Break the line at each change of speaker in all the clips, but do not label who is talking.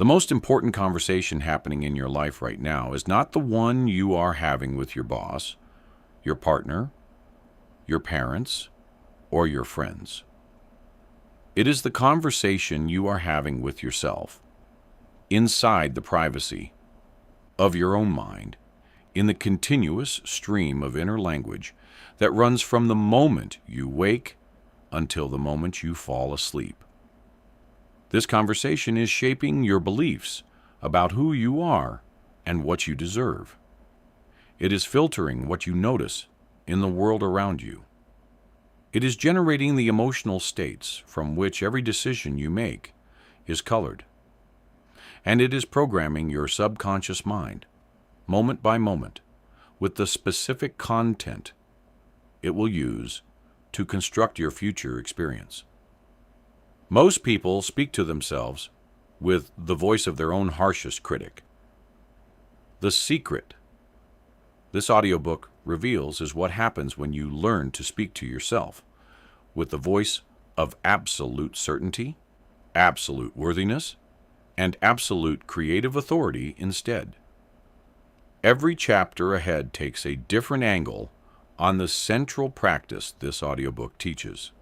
The most important conversation happening in your life right now is not the one you are having with your boss, your partner, your parents, or your friends. It is the conversation you are having with yourself, inside the privacy of your own mind, in the continuous stream of inner language that runs from the moment you wake until the moment you fall asleep. This conversation is shaping your beliefs about who you are and what you deserve. It is filtering what you notice in the world around you. It is generating the emotional states from which every decision you make is colored. And it is programming your subconscious mind, moment by moment, with the specific content it will use to construct your future experience. Most people speak to themselves with the voice of their own harshest critic. The secret this audiobook reveals is what happens when you learn to speak to yourself with the voice of absolute certainty, absolute worthiness, and absolute creative authority instead. Every chapter ahead takes a different angle on the central practice this audiobook teaches.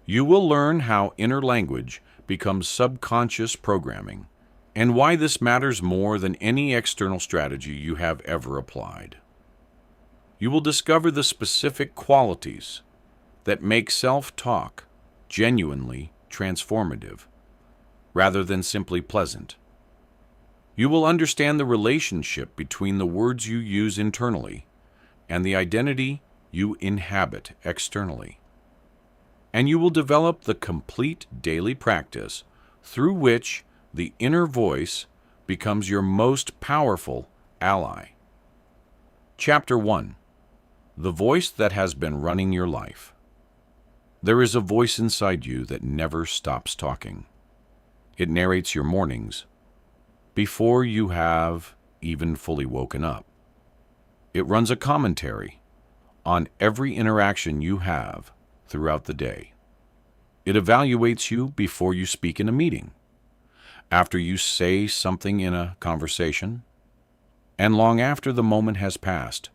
You will learn how inner language becomes subconscious programming and why this matters more than any external strategy you have ever applied. You will discover the specific qualities that make self-talk genuinely transformative, rather than simply pleasant. You will understand the relationship between the words you use internally and the identity you inhabit externally. And you will develop the complete daily practice through which the inner voice becomes your most powerful ally. Chapter 1. The voice that has been running your life. There is a voice inside you that never stops talking. It narrates your mornings before you have even fully woken up. It runs a commentary on every interaction you have throughout the day. It evaluates you before you speak in a meeting, after you say something in a conversation, and long after the moment has passed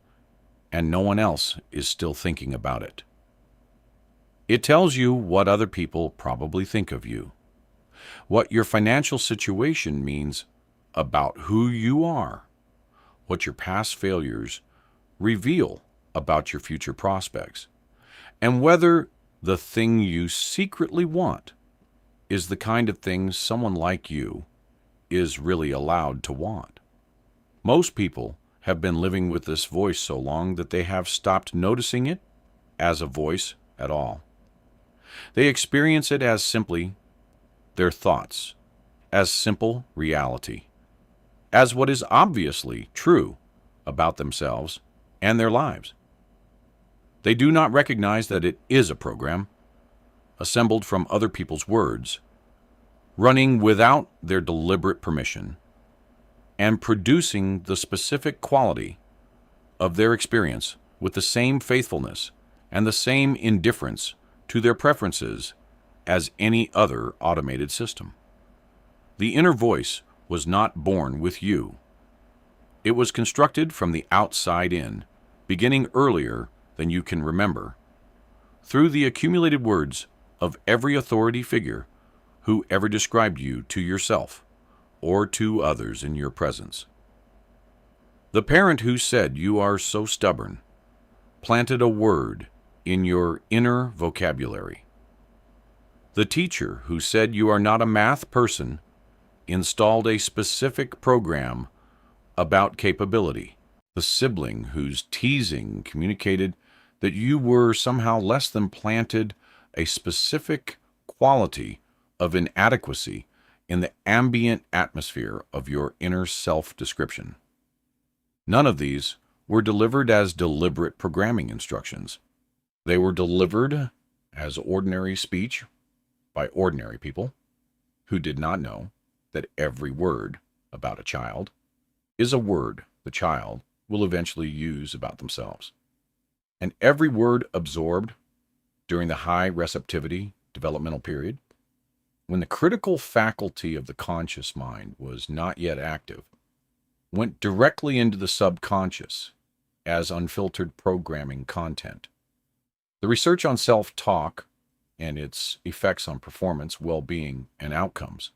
and no one else is still thinking about it. It tells you what other people probably think of you, what your financial situation means about who you are, what your past failures reveal about your future prospects, and whether the thing you secretly want is the kind of thing someone like you is really allowed to want. Most people have been living with this voice so long that they have stopped noticing it as a voice at all. They experience it as simply their thoughts, as simple reality, as what is obviously true about themselves and their lives. They do not recognize that it is a program, assembled from other people's words, running without their deliberate permission, and producing the specific quality of their experience with the same faithfulness and the same indifference to their preferences as any other automated system. The inner voice was not born with you. It was constructed from the outside in, beginning earlier than you can remember, through the accumulated words of every authority figure who ever described you to yourself or to others in your presence. The parent who said you are so stubborn planted a word in your inner vocabulary. The teacher who said you are not a math person installed a specific program about capability. The sibling whose teasing communicated that you were somehow less than planted a specific quality of inadequacy in the ambient atmosphere of your inner self-description. None of these were delivered as deliberate programming instructions. They were delivered as ordinary speech by ordinary people who did not know that every word about a child is a word the child will eventually use about themselves. And every word absorbed during the high receptivity developmental period when the critical faculty of the conscious mind was not yet active, went directly into the subconscious as unfiltered programming content. The research on self-talk and its effects on performance, well-being, and outcomes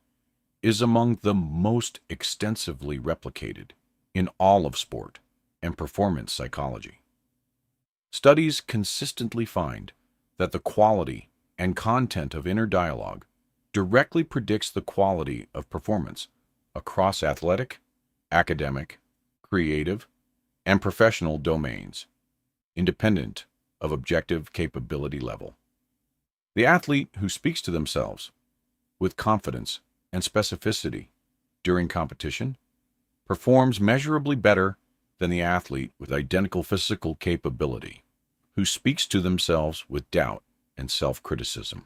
is among the most extensively replicated in all of sport and performance psychology. Studies consistently find that the quality and content of inner dialogue directly predicts the quality of performance across athletic, academic, creative, and professional domains, independent of objective capability level. The athlete who speaks to themselves with confidence and specificity during competition performs measurably better than the athlete with identical physical capability who speaks to themselves with doubt and self-criticism.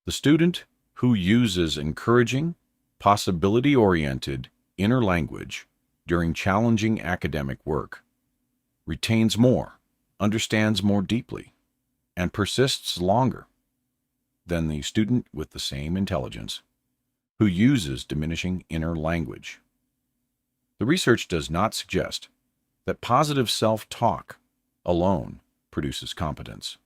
The student who uses encouraging, possibility-oriented inner language during challenging academic work retains more, understands more deeply, and persists longer than the student with the same intelligence who uses diminishing inner language. The research does not suggest that positive self-talk alone produces competence.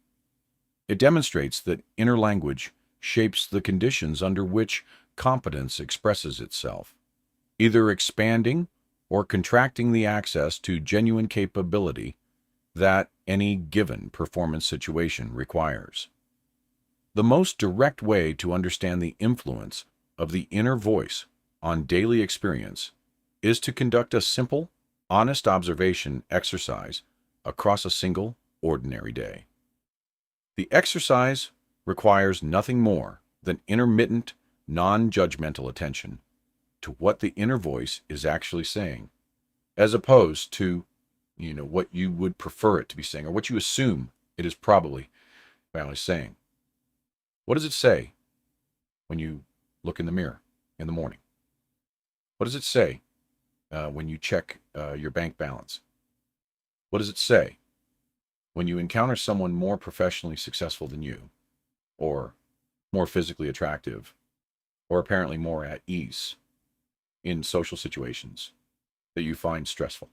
It demonstrates that inner language shapes the conditions under which competence expresses itself, either expanding or contracting the access to genuine capability that any given performance situation requires. The most direct way to understand the influence of the inner voice on daily experience is to conduct a simple, honest observation exercise across a single, ordinary day. The exercise requires nothing more than intermittent, non-judgmental attention to what the inner voice is actually saying, as opposed to, what you would prefer it to be saying, or what you assume it is probably saying. What does it say when you look in the mirror in the morning? What does it say when you check your bank balance? What does it say when you encounter someone more professionally successful than you, or more physically attractive, or apparently more at ease in social situations that you find stressful?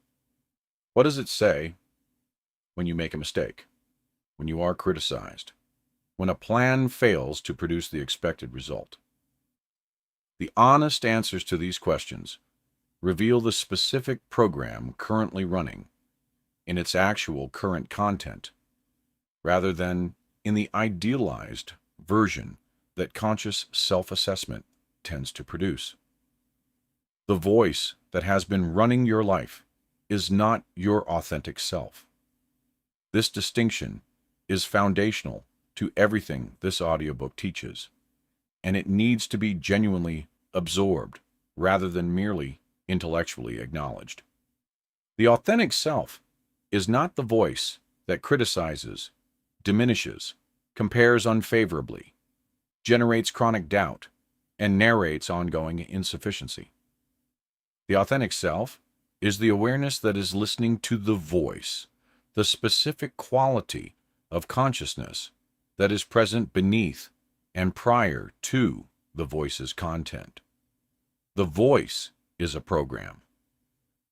What does it say when you make a mistake, when you are criticized, when a plan fails to produce the expected result? The honest answers to these questions reveal the specific program currently running in its actual current content, rather than in the idealized version that conscious self-assessment tends to produce. The voice that has been running your life is not your authentic self. This distinction is foundational to everything this audiobook teaches, and it needs to be genuinely absorbed rather than merely intellectually acknowledged. The authentic self is not the voice that criticizes, diminishes, compares unfavorably, generates chronic doubt, and narrates ongoing insufficiency. The authentic self is the awareness that is listening to the voice, the specific quality of consciousness that is present beneath and prior to the voice's content. The voice is a program.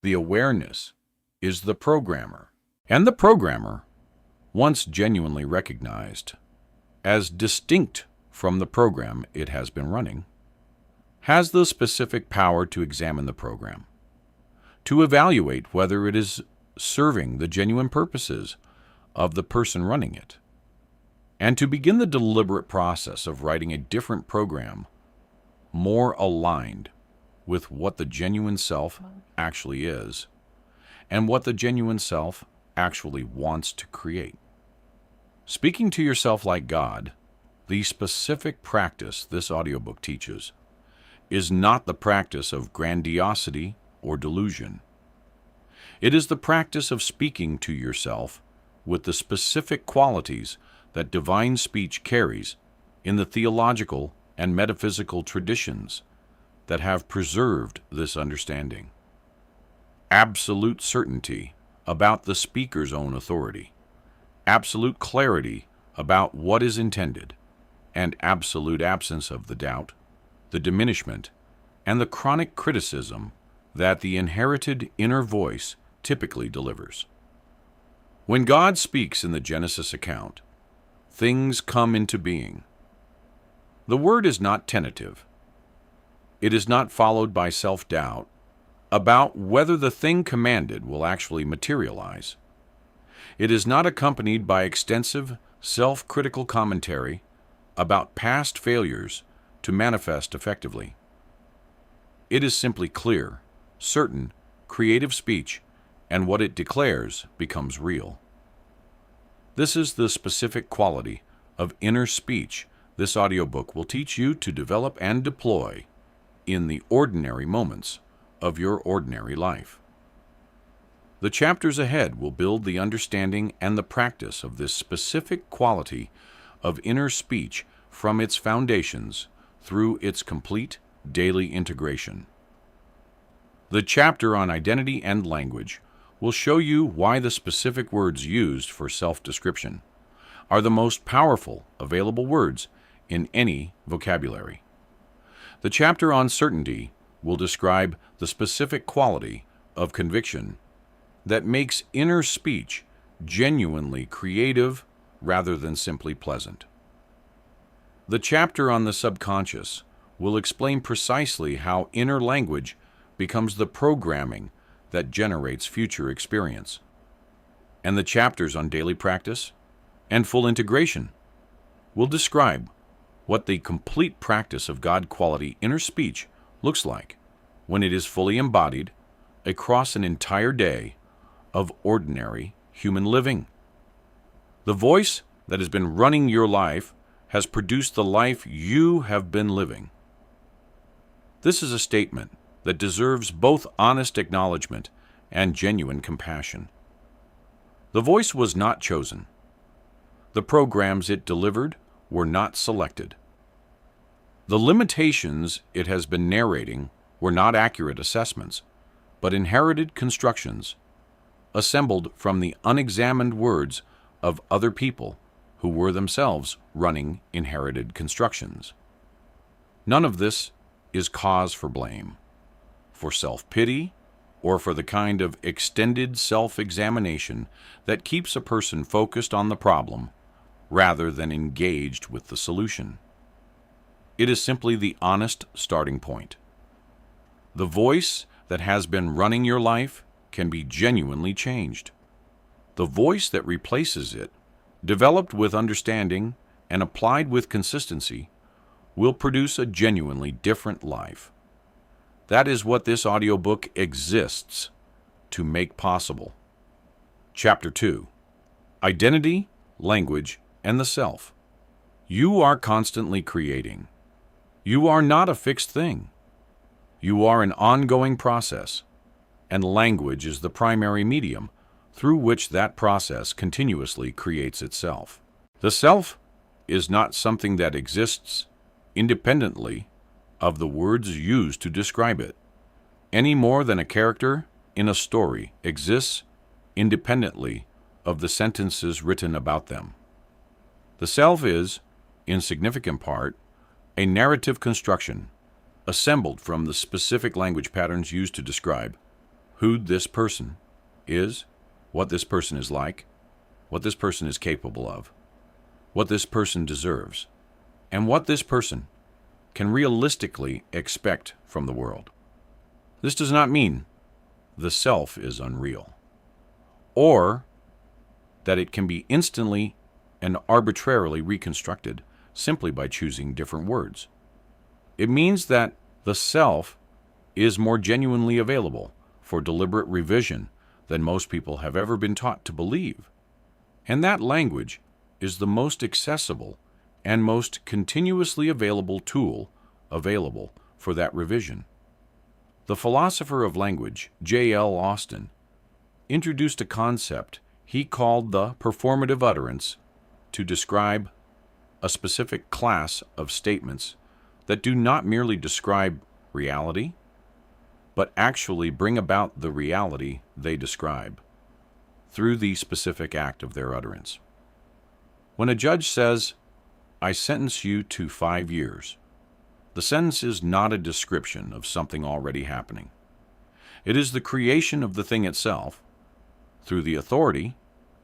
The awareness is the programmer. And the programmer, once genuinely recognized as distinct from the program it has been running, has the specific power to examine the program, to evaluate whether it is serving the genuine purposes of the person running it, and to begin the deliberate process of writing a different program more aligned with what the genuine self actually is and what the genuine self actually wants to create. Speaking to yourself like God, the specific practice this audiobook teaches, is not the practice of grandiosity or delusion. It is the practice of speaking to yourself with the specific qualities that divine speech carries in the theological and metaphysical traditions that have preserved this understanding. Absolute certainty about the speaker's own authority, absolute clarity about what is intended, and absolute absence of the doubt, the diminishment, and the chronic criticism that the inherited inner voice typically delivers. When God speaks in the Genesis account, things come into being. The word is not tentative. It is not followed by self-doubt about whether the thing commanded will actually materialize. It is not accompanied by extensive, self-critical commentary about past failures to manifest effectively. It is simply clear, certain, creative speech, and what it declares becomes real. This is the specific quality of inner speech this audiobook will teach you to develop and deploy in the ordinary moments of your ordinary life. The chapters ahead will build the understanding and the practice of this specific quality of inner speech from its foundations through its complete daily integration. The chapter on identity and language will show you why the specific words used for self-description are the most powerful available words in any vocabulary. The chapter on certainty will describe the specific quality of conviction that makes inner speech genuinely creative rather than simply pleasant. The chapter on the subconscious will explain precisely how inner language becomes the programming that generates future experience. And the chapters on daily practice and full integration will describe what the complete practice of God-quality inner speech looks like when it is fully embodied across an entire day of ordinary human living. The voice that has been running your life has produced the life you have been living. This is a statement that deserves both honest acknowledgement and genuine compassion. The voice was not chosen. The programs it delivered were not selected. The limitations it has been narrating were not accurate assessments, but inherited constructions, assembled from the unexamined words of other people who were themselves running inherited constructions. None of this is cause for blame, for self-pity, or for the kind of extended self-examination that keeps a person focused on the problem rather than engaged with the solution. It is simply the honest starting point. The voice that has been running your life can be genuinely changed. The voice that replaces it, developed with understanding and applied with consistency, will produce a genuinely different life. That is what this audiobook exists to make possible. Chapter 2: Identity, Language, and the Self. You are constantly creating. You are not a fixed thing. You are an ongoing process, and language is the primary medium through which that process continuously creates itself. The self is not something that exists independently of the words used to describe it, any more than a character in a story exists independently of the sentences written about them. The self is, in significant part, a narrative construction assembled from the specific language patterns used to describe who this person is, what this person is like, what this person is capable of, what this person deserves, and what this person can realistically expect from the world. This does not mean the self is unreal, or that it can be instantly and arbitrarily reconstructed simply by choosing different words. It means that the self is more genuinely available for deliberate revision than most people have ever been taught to believe, and that language is the most accessible and most continuously available tool available for that revision. The philosopher of language, J.L. Austin, introduced a concept he called the performative utterance to describe a specific class of statements that do not merely describe reality, but actually bring about the reality they describe through the specific act of their utterance. When a judge says, I sentence you to 5 years. The sentence is not a description of something already happening. It is the creation of the thing itself through the authority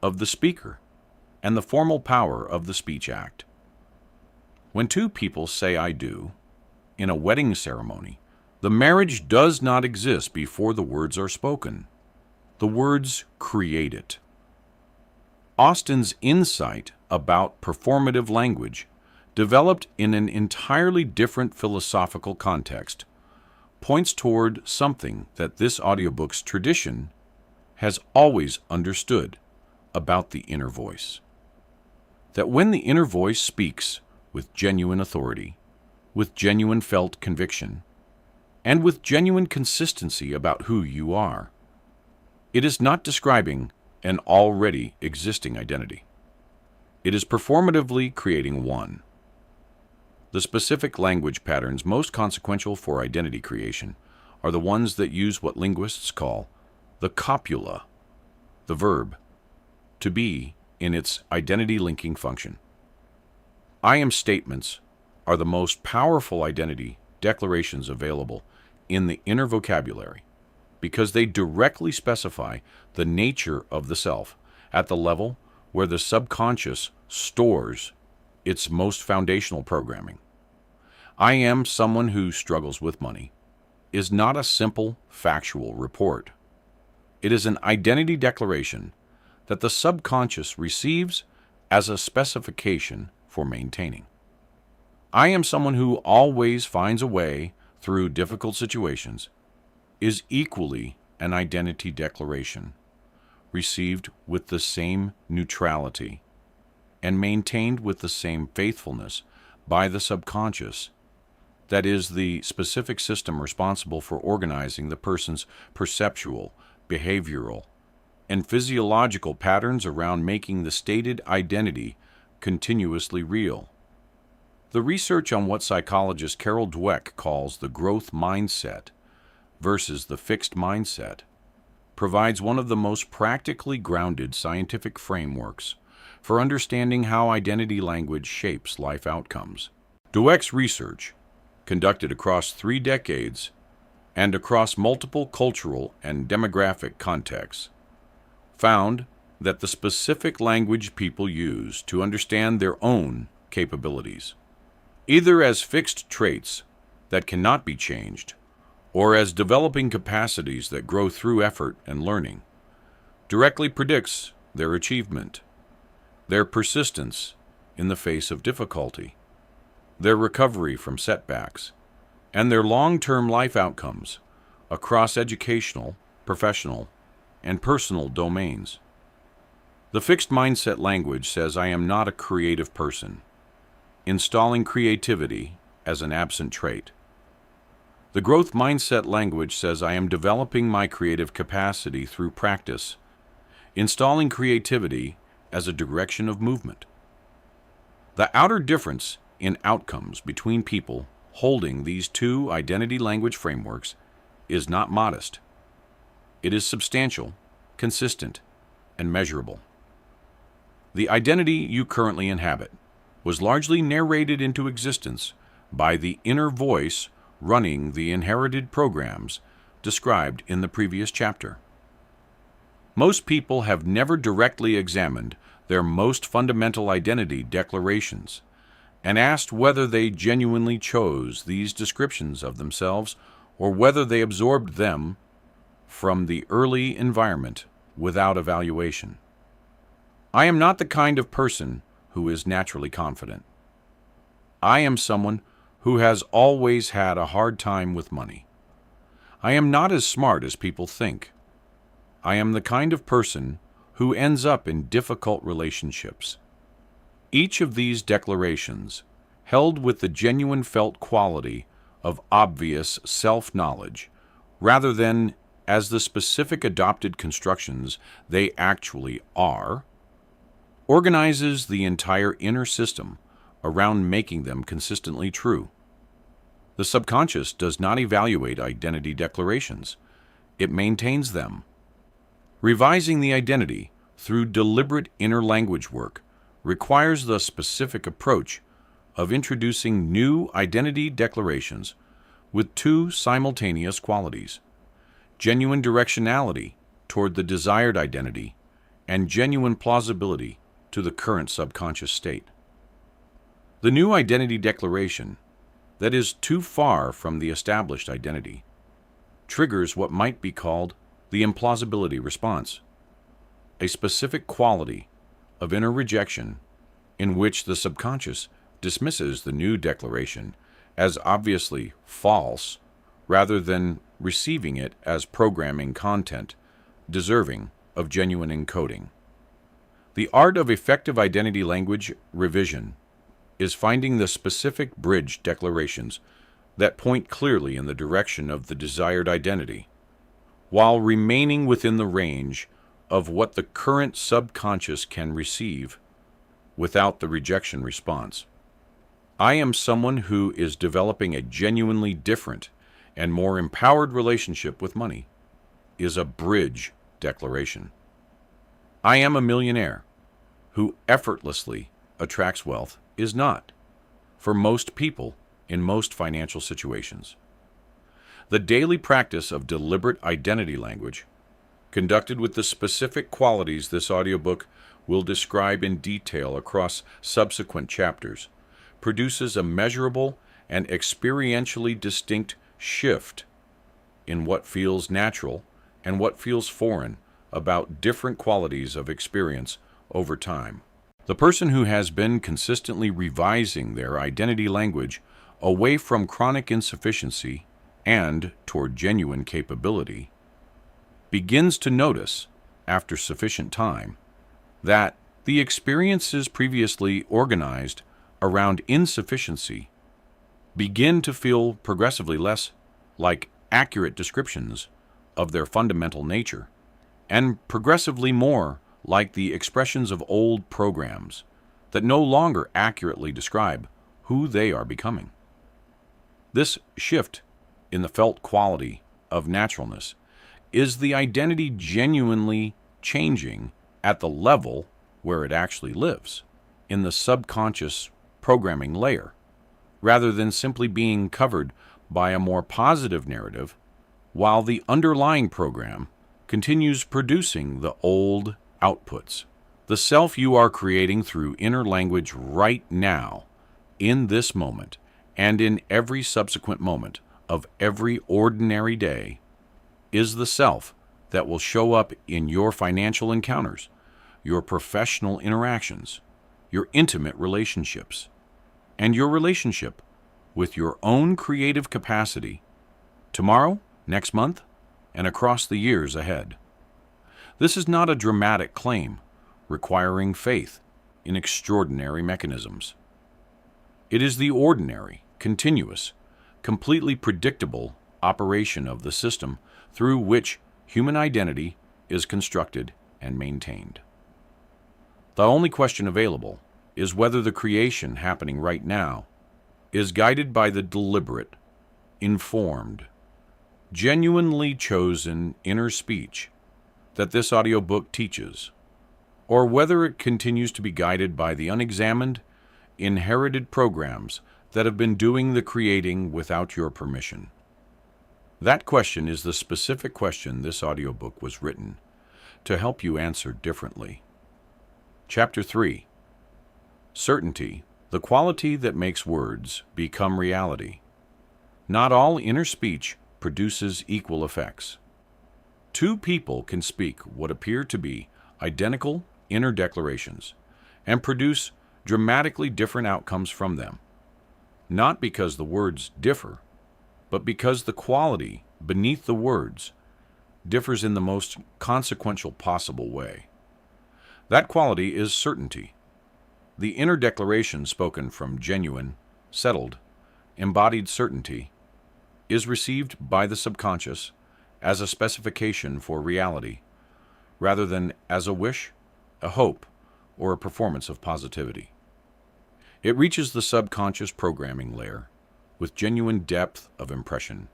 of the speaker and the formal power of the speech act. When two people say "I do" in a wedding ceremony, the marriage does not exist before the words are spoken. The words create it. Austin's insight about performative language, developed in an entirely different philosophical context, points toward something that this audiobook's tradition has always understood about the inner voice. That when the inner voice speaks with genuine authority, with genuine felt conviction, and with genuine consistency about who you are, it is not describing an already existing identity. It is performatively creating one. The specific language patterns most consequential for identity creation are the ones that use what linguists call the copula, the verb, to be in its identity-linking function. I am statements are the most powerful identity declarations available in the inner vocabulary because they directly specify the nature of the self at the level where the subconscious stores its most foundational programming. I am someone who struggles with money is not a simple factual report. It is an identity declaration that the subconscious receives as a specification for maintaining. I am someone who always finds a way through difficult situations is equally an identity declaration, received with the same neutrality and maintained with the same faithfulness by the subconscious, that is, the specific system responsible for organizing the person's perceptual, behavioral, and physiological patterns around making the stated identity continuously real. The research on what psychologist Carol Dweck calls the growth mindset versus the fixed mindset provides one of the most practically grounded scientific frameworks for understanding how identity language shapes life outcomes. Dweck's research, conducted across 3 decades and across multiple cultural and demographic contexts, found that the specific language people use to understand their own capabilities, either as fixed traits that cannot be changed or as developing capacities that grow through effort and learning, directly predicts their achievement, their persistence in the face of difficulty, their recovery from setbacks, and their long-term life outcomes across educational, professional, and personal domains. The fixed mindset language says I am not a creative person, installing creativity as an absent trait. The growth mindset language says I am developing my creative capacity through practice, installing creativity as a direction of movement. The outer difference in outcomes between people holding these two identity language frameworks is not modest. It is substantial, consistent, and measurable. The identity you currently inhabit was largely narrated into existence by the inner voice running the inherited programs described in the previous chapter. Most people have never directly examined their most fundamental identity declarations and asked whether they genuinely chose these descriptions of themselves or whether they absorbed them from the early environment without evaluation. I am not the kind of person who is naturally confident. I am someone who has always had a hard time with money. I am not as smart as people think. I am the kind of person who ends up in difficult relationships. Each of these declarations, held with the genuine felt quality of obvious self-knowledge, rather than as the specific adopted constructions they actually are, organizes the entire inner system around making them consistently true. The subconscious does not evaluate identity declarations. It maintains them. Revising the identity through deliberate inner language work requires the specific approach of introducing new identity declarations with two simultaneous qualities: genuine directionality toward the desired identity and genuine plausibility to the current subconscious state. The new identity declaration that is too far from the established identity triggers what might be called the implausibility response, a specific quality of inner rejection in which the subconscious dismisses the new declaration as obviously false rather than receiving it as programming content deserving of genuine encoding. The art of effective identity language revision is finding the specific bridge declarations that point clearly in the direction of the desired identity, while remaining within the range of what the current subconscious can receive without the rejection response. I am someone who is developing a genuinely different and more empowered relationship with money is a bridge declaration. I am a millionaire who effortlessly attracts wealth is not, for most people in most financial situations. The daily practice of deliberate identity language, conducted with the specific qualities this audiobook will describe in detail across subsequent chapters, produces a measurable and experientially distinct shift in what feels natural and what feels foreign about different qualities of experience over time. The person who has been consistently revising their identity language away from chronic insufficiency and toward genuine capability begins to notice, after sufficient time, that the experiences previously organized around insufficiency begin to feel progressively less like accurate descriptions of their fundamental nature, and progressively more like the expressions of old programs that no longer accurately describe who they are becoming. This shift in the felt quality of naturalness is the identity genuinely changing at the level where it actually lives, in the subconscious programming layer, rather than simply being covered by a more positive narrative, while the underlying program continues producing the old outputs. The self you are creating through inner language right now, in this moment, and in every subsequent moment of every ordinary day, is the self that will show up in your financial encounters, your professional interactions, your intimate relationships, and your relationship with your own creative capacity tomorrow, next month, and across the years ahead. This is not a dramatic claim requiring faith in extraordinary mechanisms. It is the ordinary, continuous, completely predictable operation of the system through which human identity is constructed and maintained. The only question available is whether the creation happening right now is guided by the deliberate, informed, genuinely chosen inner speech that this audiobook teaches, or whether it continues to be guided by the unexamined, inherited programs that have been doing the creating without your permission. That question is the specific question this audiobook was written to help you answer differently. Chapter 3. Certainty, the quality that makes words become reality. Not all inner speech produces equal effects. Two people can speak what appear to be identical inner declarations and produce dramatically different outcomes from them, not because the words differ, but because the quality beneath the words differs in the most consequential possible way. That quality is certainty. The inner declaration spoken from genuine, settled, embodied certainty is received by the subconscious as a specification for reality, rather than as a wish, a hope, or a performance of positivity. It reaches the subconscious programming layer with genuine depth of impression.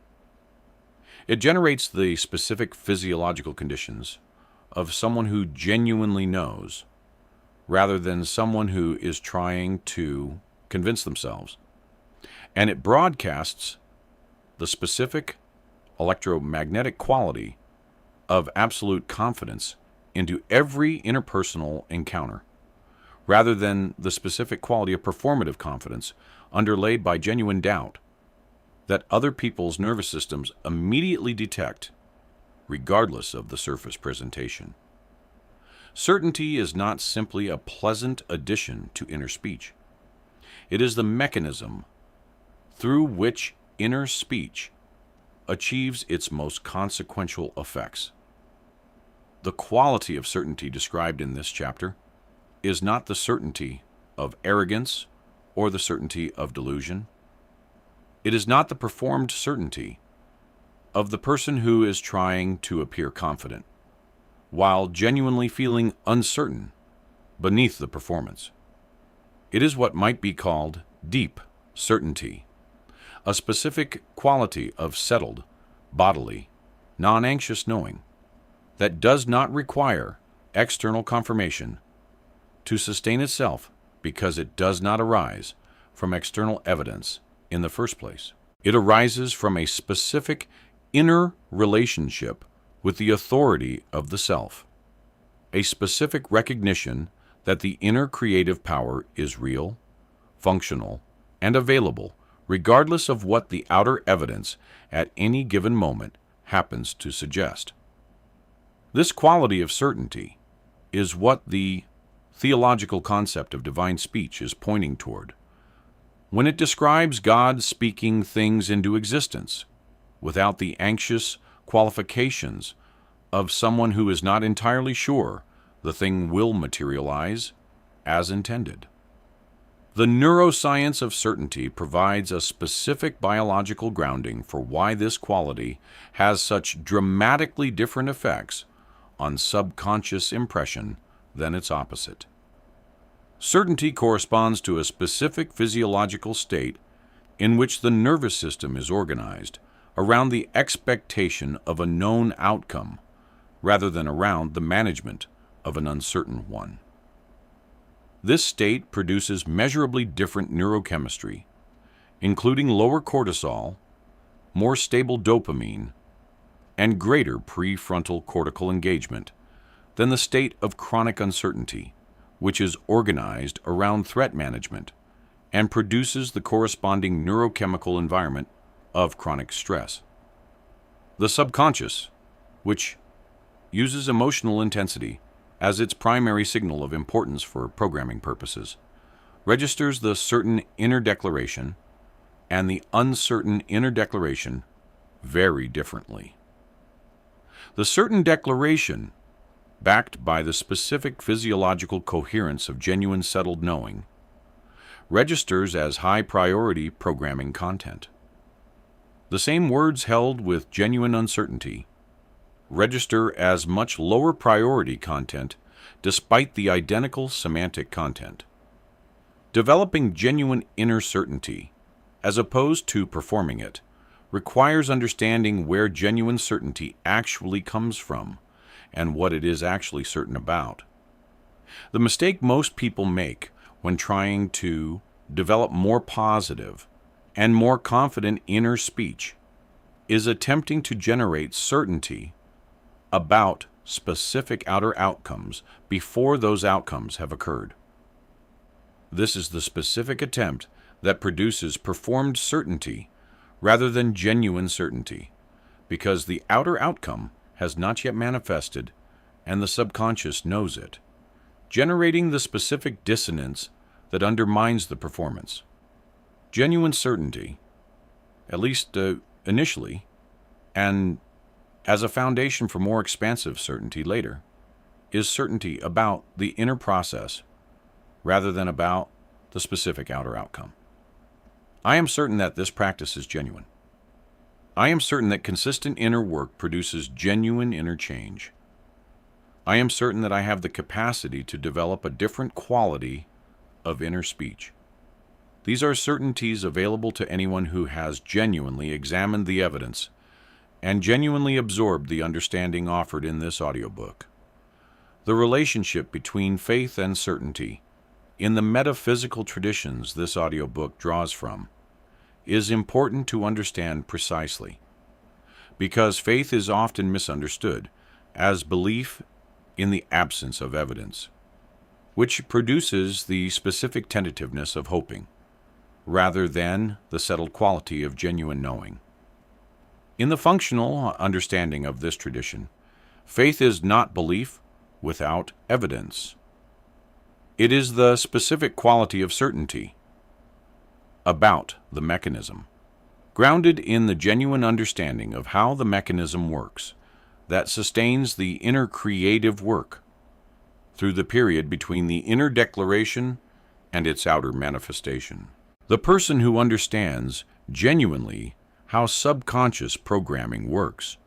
It generates the specific physiological conditions of someone who genuinely knows, rather than someone who is trying to convince themselves, and it broadcasts the specific electromagnetic quality of absolute confidence into every interpersonal encounter, rather than the specific quality of performative confidence underlaid by genuine doubt that other people's nervous systems immediately detect, regardless of the surface presentation. Certainty is not simply a pleasant addition to inner speech. It is the mechanism through which inner speech achieves its most consequential effects. The quality of certainty described in this chapter is not the certainty of arrogance or the certainty of delusion. It is not the performed certainty of the person who is trying to appear confident, while genuinely feeling uncertain beneath the performance. It is what might be called deep certainty, a specific quality of settled, bodily, non-anxious knowing that does not require external confirmation to sustain itself because it does not arise from external evidence in the first place. It arises from a specific inner relationship with the authority of the self, a specific recognition that the inner creative power is real, functional, and available regardless of what the outer evidence at any given moment happens to suggest. This quality of certainty is what the theological concept of divine speech is pointing toward when it describes God speaking things into existence without the anxious qualifications of someone who is not entirely sure the thing will materialize as intended. The neuroscience of certainty provides a specific biological grounding for why this quality has such dramatically different effects on subconscious impression than its opposite. Certainty corresponds to a specific physiological state in which the nervous system is organized around the expectation of a known outcome rather than around the management of an uncertain one. This state produces measurably different neurochemistry, including lower cortisol, more stable dopamine, and greater prefrontal cortical engagement than the state of chronic uncertainty, which is organized around threat management and produces the corresponding neurochemical environment of chronic stress. The subconscious, which uses emotional intensity as its primary signal of importance for programming purposes, registers the certain inner declaration and the uncertain inner declaration very differently. The certain declaration, backed by the specific physiological coherence of genuine settled knowing, registers as high-priority programming content. The same words held with genuine uncertainty register as much lower priority content despite the identical semantic content. Developing genuine inner certainty, as opposed to performing it, requires understanding where genuine certainty actually comes from and what it is actually certain about. The mistake most people make when trying to develop more positive and more confident inner speech is attempting to generate certainty about specific outer outcomes before those outcomes have occurred. This is the specific attempt that produces performed certainty rather than genuine certainty, because the outer outcome has not yet manifested and the subconscious knows it, generating the specific dissonance that undermines the performance. Genuine certainty, at least initially, and as a foundation for more expansive certainty later, is certainty about the inner process rather than about the specific outer outcome. I am certain that this practice is genuine. I am certain that consistent inner work produces genuine inner change. I am certain that I have the capacity to develop a different quality of inner speech. These are certainties available to anyone who has genuinely examined the evidence and genuinely absorbed the understanding offered in this audiobook. The relationship between faith and certainty in the metaphysical traditions this audiobook draws from is important to understand precisely, because faith is often misunderstood as belief in the absence of evidence, which produces the specific tentativeness of hoping, rather than the settled quality of genuine knowing. In the functional understanding of this tradition, faith is not belief without evidence. It is the specific quality of certainty about the mechanism, grounded in the genuine understanding of how the mechanism works, that sustains the inner creative work through the period between the inner declaration and its outer manifestation. The person who understands genuinely how subconscious programming works,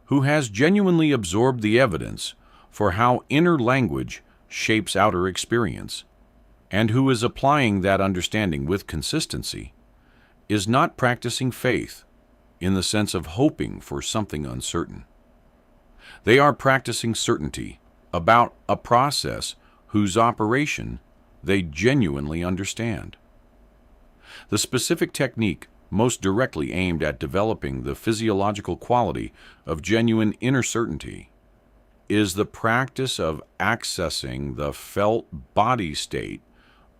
who has genuinely absorbed the evidence for how inner language shapes outer experience, and who is applying that understanding with consistency, is not practicing faith in the sense of hoping for something uncertain. They are practicing certainty about a process whose operation they genuinely understand. The specific technique most directly aimed at developing the physiological quality of genuine inner certainty is the practice of accessing the felt body state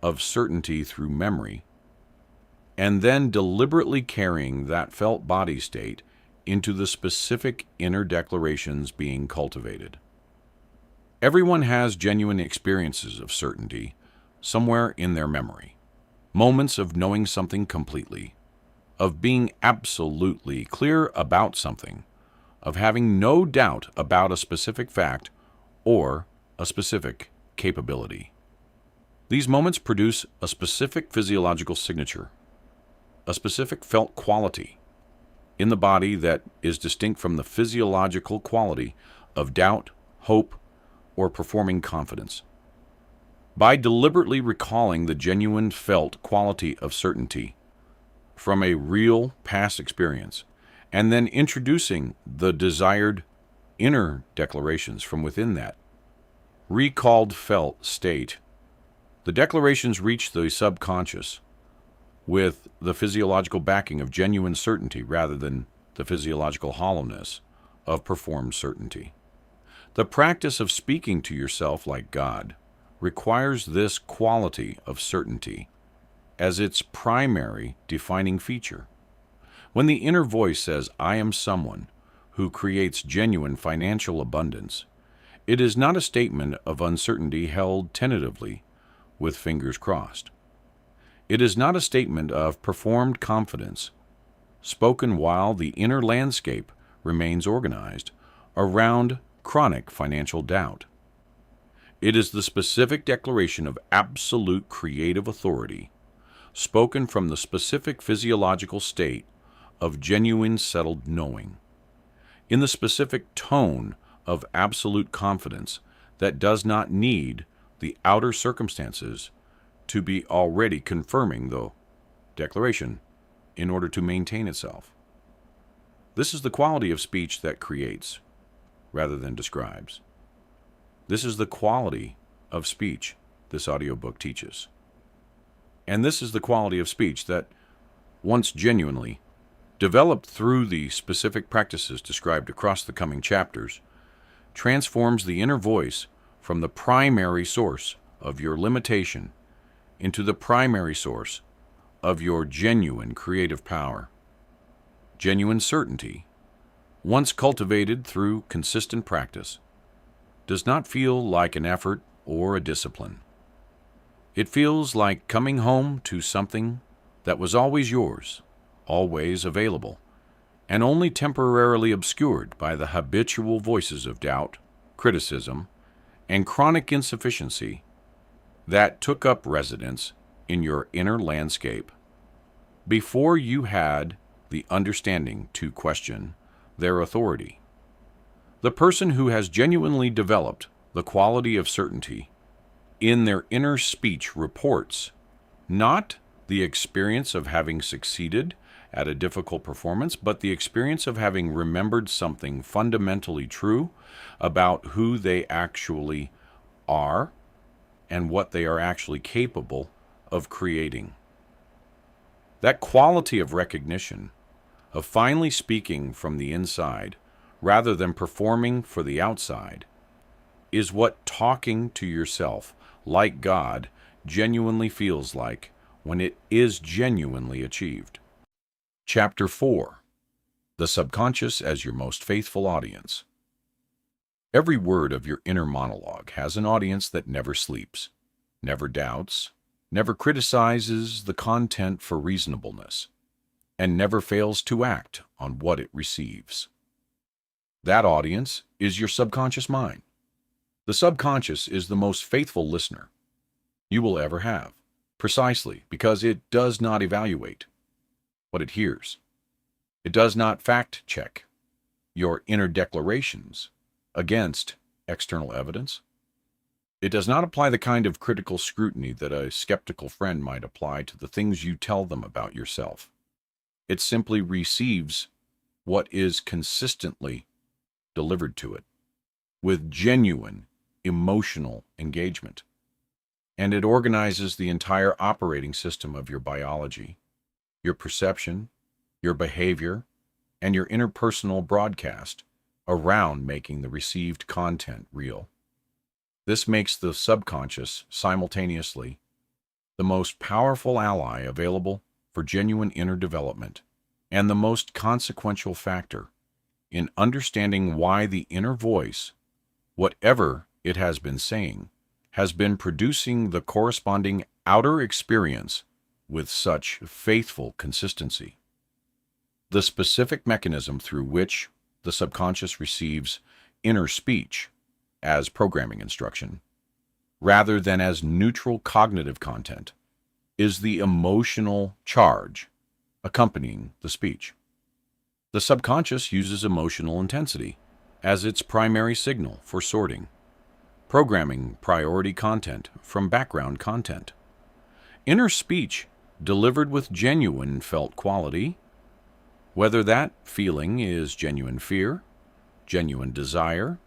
of certainty through memory, and then deliberately carrying that felt body state into the specific inner declarations being cultivated. Everyone has genuine experiences of certainty somewhere in their memory, moments of knowing something completely, of being absolutely clear about something, of having no doubt about a specific fact or a specific capability. These moments produce a specific physiological signature, a specific felt quality in the body that is distinct from the physiological quality of doubt, hope, or performing confidence. By deliberately recalling the genuine felt quality of certainty from a real past experience, and then introducing the desired inner declarations from within that recalled felt state, the declarations reach the subconscious with the physiological backing of genuine certainty rather than the physiological hollowness of performed certainty. The practice of speaking to yourself like God requires this quality of certainty as its primary defining feature. When the inner voice says, "I am someone who creates genuine financial abundance," it is not a statement of uncertainty held tentatively with fingers crossed. It is not a statement of performed confidence, spoken while the inner landscape remains organized around chronic financial doubt. It is the specific declaration of absolute creative authority, spoken from the specific physiological state of genuine settled knowing, in the specific tone of absolute confidence that does not need the outer circumstances to be already confirming the declaration in order to maintain itself. This is the quality of speech that creates, rather than describes. This is the quality of speech this audiobook teaches. And this is the quality of speech that, once genuinely developed through the specific practices described across the coming chapters, transforms the inner voice from the primary source of your limitation into the primary source of your genuine creative power. Genuine certainty, once cultivated through consistent practice, does not feel like an effort or a discipline. It feels like coming home to something that was always yours, always available, and only temporarily obscured by the habitual voices of doubt, criticism, and chronic insufficiency that took up residence in your inner landscape before you had the understanding to question their authority. The person who has genuinely developed the quality of certainty in their inner speech reports not the experience of having succeeded at a difficult performance, but the experience of having remembered something fundamentally true about who they actually are and what they are actually capable of creating. That quality of recognition, of finally speaking from the inside rather than performing for the outside, is what talking to yourself like God genuinely feels like when it is genuinely achieved. Chapter 4. The Subconscious as Your Most Faithful Audience. Every word of your inner monologue has an audience that never sleeps, never doubts, never criticizes the content for reasonableness, and never fails to act on what it receives. That audience is your subconscious mind. The subconscious is the most faithful listener you will ever have, precisely because it does not evaluate what it hears. It does not fact-check your inner declarations against external evidence. It does not apply the kind of critical scrutiny that a skeptical friend might apply to the things you tell them about yourself. It simply receives what is consistently delivered to it with genuine emotional engagement. And it organizes the entire operating system of your biology, your perception, your behavior, and your interpersonal broadcast around making the received content real. This makes the subconscious simultaneously the most powerful ally available for genuine inner development and the most consequential factor in understanding why the inner voice, whatever it has been saying, has been producing the corresponding outer experience with such faithful consistency. The specific mechanism through which the subconscious receives inner speech as programming instruction, rather than as neutral cognitive content, is the emotional charge accompanying the speech. The subconscious uses emotional intensity as its primary signal for sorting, programming priority content from background content. Inner speech delivered with genuine felt quality, whether that feeling is genuine fear, genuine desire,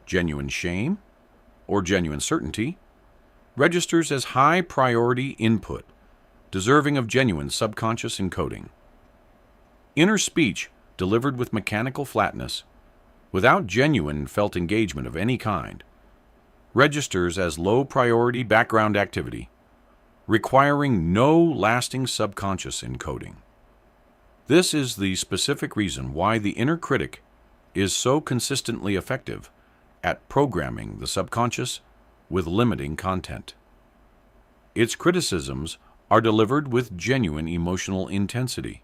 genuine shame, or genuine certainty, registers as high priority input, deserving of genuine subconscious encoding. Inner speech delivered with mechanical flatness, without genuine felt engagement of any kind, registers as low priority background activity, requiring no lasting subconscious encoding. This is the specific reason why the inner critic is so consistently effective at programming the subconscious with limiting content. Its criticisms are delivered with genuine emotional intensity,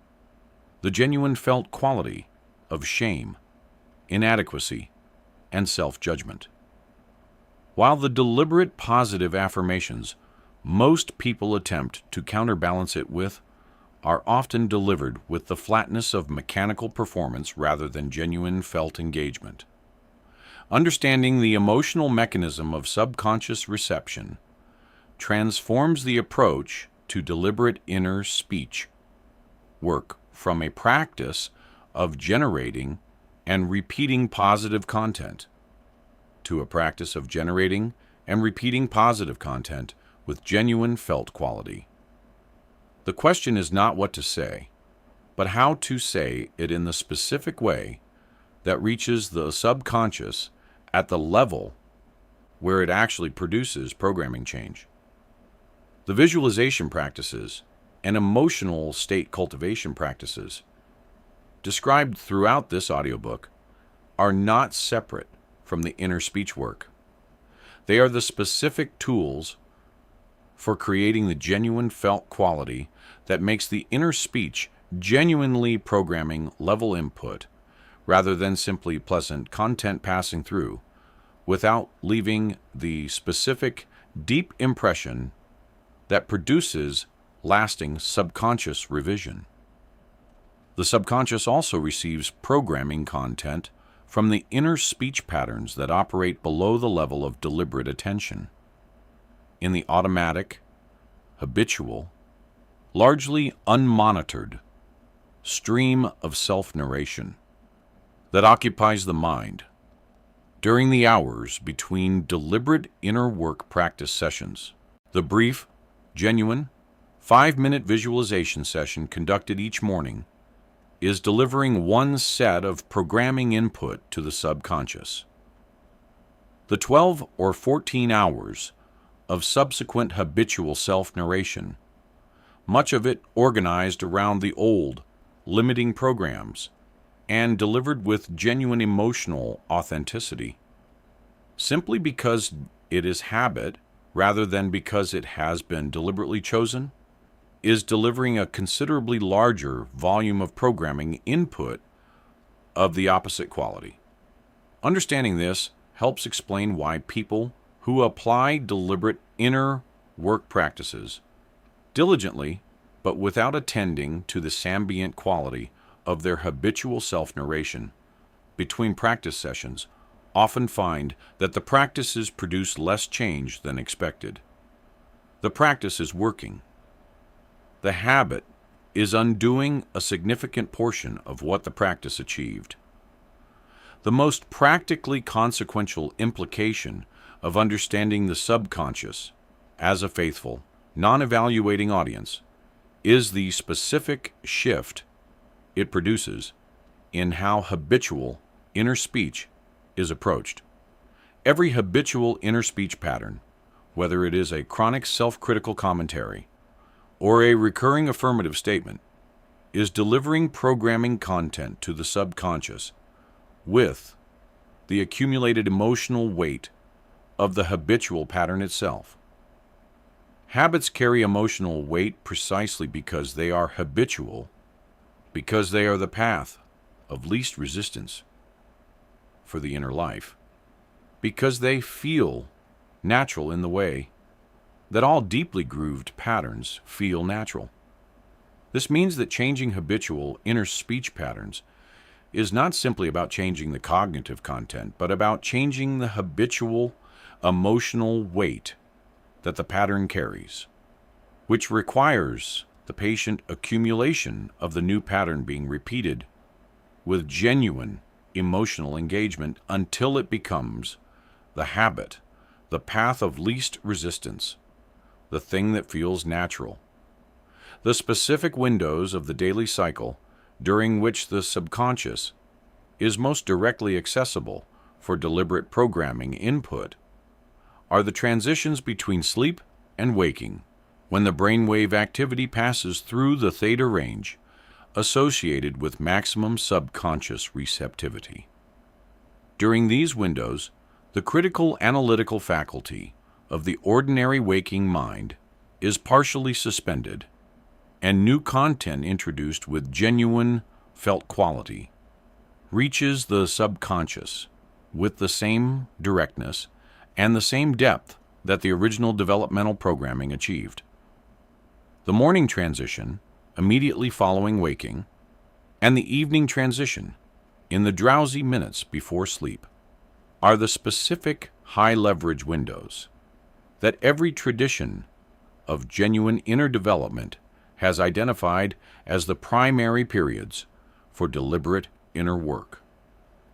the genuine felt quality of shame, inadequacy, and self-judgment. While the deliberate positive affirmations most people attempt to counterbalance it with are often delivered with the flatness of mechanical performance rather than genuine felt engagement. Understanding the emotional mechanism of subconscious reception transforms the approach to deliberate inner speech work from a practice of generating and repeating positive content to a practice of generating and repeating positive content with genuine felt quality. The question is not what to say, but how to say it in the specific way that reaches the subconscious at the level where it actually produces programming change. The visualization practices and emotional state cultivation practices described throughout this audiobook are not separate from the inner speech work. They are the specific tools for creating the genuine felt quality that makes the inner speech genuinely programming level input rather than simply pleasant content passing through without leaving the specific deep impression that produces lasting subconscious revision. The subconscious also receives programming content from the inner speech patterns that operate below the level of deliberate attention. In the automatic, habitual, largely unmonitored stream of self-narration that occupies the mind, During the hours between deliberate inner work practice sessions, the brief, genuine, 5-minute visualization session conducted each morning is delivering one set of programming input to the subconscious. The 12 or 14 hours of subsequent habitual self-narration, much of it organized around the old, limiting programs and delivered with genuine emotional authenticity, simply because it is habit rather than because it has been deliberately chosen, is delivering a considerably larger volume of programming input of the opposite quality. Understanding this helps explain why people who apply deliberate inner work practices diligently but without attending to the sambient quality of their habitual self-narration between practice sessions often find that the practices produce less change than expected. The practice is working. The habit is undoing a significant portion of what the practice achieved. The most practically consequential implication of understanding the subconscious as a faithful, non-evaluating audience is the specific shift it produces in how habitual inner speech is approached. Every habitual inner speech pattern, whether it is a chronic self-critical commentary or a recurring affirmative statement, is delivering programming content to the subconscious with the accumulated emotional weight of the habitual pattern itself. Habits carry emotional weight precisely because they are habitual, because they are the path of least resistance for the inner life, because they feel natural in the way that all deeply grooved patterns feel natural. This means that changing habitual inner speech patterns is not simply about changing the cognitive content, but about changing the habitual emotional weight that the pattern carries, which requires the patient accumulation of the new pattern being repeated with genuine emotional engagement until it becomes the habit, the path of least resistance, the thing that feels natural. The specific windows of the daily cycle during which the subconscious is most directly accessible for deliberate programming input are the transitions between sleep and waking, when the brainwave activity passes through the theta range associated with maximum subconscious receptivity. During these windows, the critical analytical faculty of the ordinary waking mind is partially suspended, and new content introduced with genuine felt quality reaches the subconscious with the same directness and the same depth that the original developmental programming achieved. The morning transition, immediately following waking, and the evening transition, in the drowsy minutes before sleep, are the specific high-leverage windows that every tradition of genuine inner development has identified as the primary periods for deliberate inner work.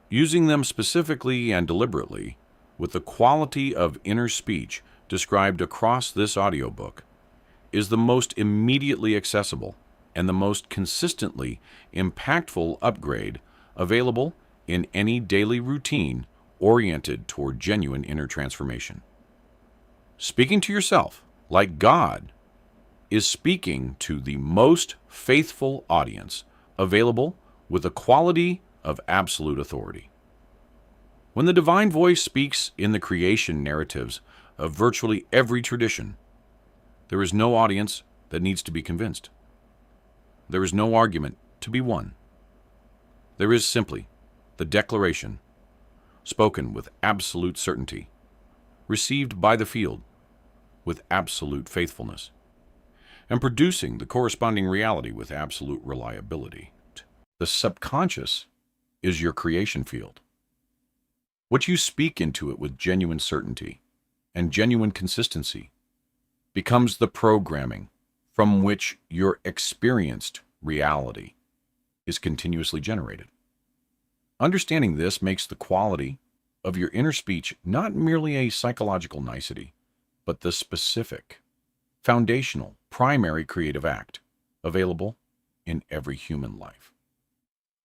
Using them specifically and deliberately, with the quality of inner speech described across this audiobook, is the most immediately accessible and the most consistently impactful upgrade available in any daily routine oriented toward genuine inner transformation. Speaking to yourself like God is speaking to the most faithful audience available with a quality of absolute authority. When the divine voice speaks in the creation narratives of virtually every tradition, there is no audience that needs to be convinced. There is no argument to be won. There is simply the declaration, spoken with absolute certainty, received by the field with absolute faithfulness, and producing the corresponding reality with absolute reliability. The subconscious is your creation field. What you speak into it with genuine certainty and genuine consistency becomes the programming from which your experienced reality is continuously generated. Understanding this makes the quality of your inner speech not merely a psychological nicety, but the specific, foundational, primary creative act available in every human life.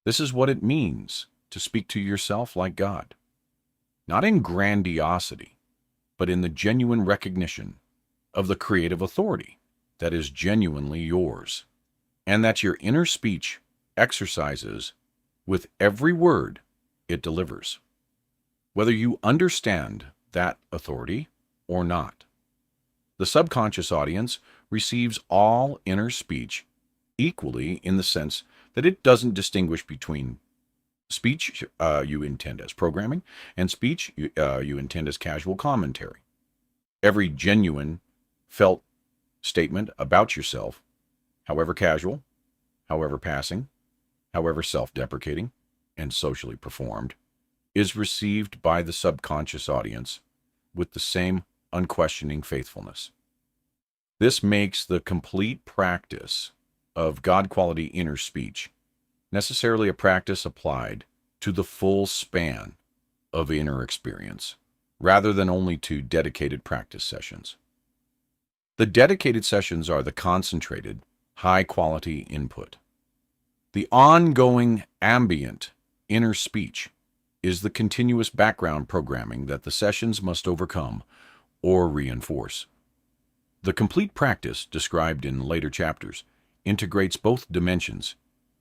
This is what it means to speak to yourself like God, not in grandiosity, but in the genuine recognition of the creative authority that is genuinely yours, and that your inner speech exercises with every word it delivers, whether you understand that authority or not. The subconscious audience receives all inner speech equally in the sense that it doesn't distinguish between speech you intend as programming and speech you intend as casual commentary. Every genuine, felt statement about yourself, however casual, however passing, however self-deprecating, and socially performed, is received by the subconscious audience with the same unquestioning faithfulness. This makes the complete practice of God-quality inner speech necessarily a practice applied to the full span of inner experience, rather than only to dedicated practice sessions. The dedicated sessions are the concentrated, high-quality input. The ongoing, ambient inner speech is the continuous background programming that the sessions must overcome or reinforce. The complete practice, described in later chapters, integrates both dimensions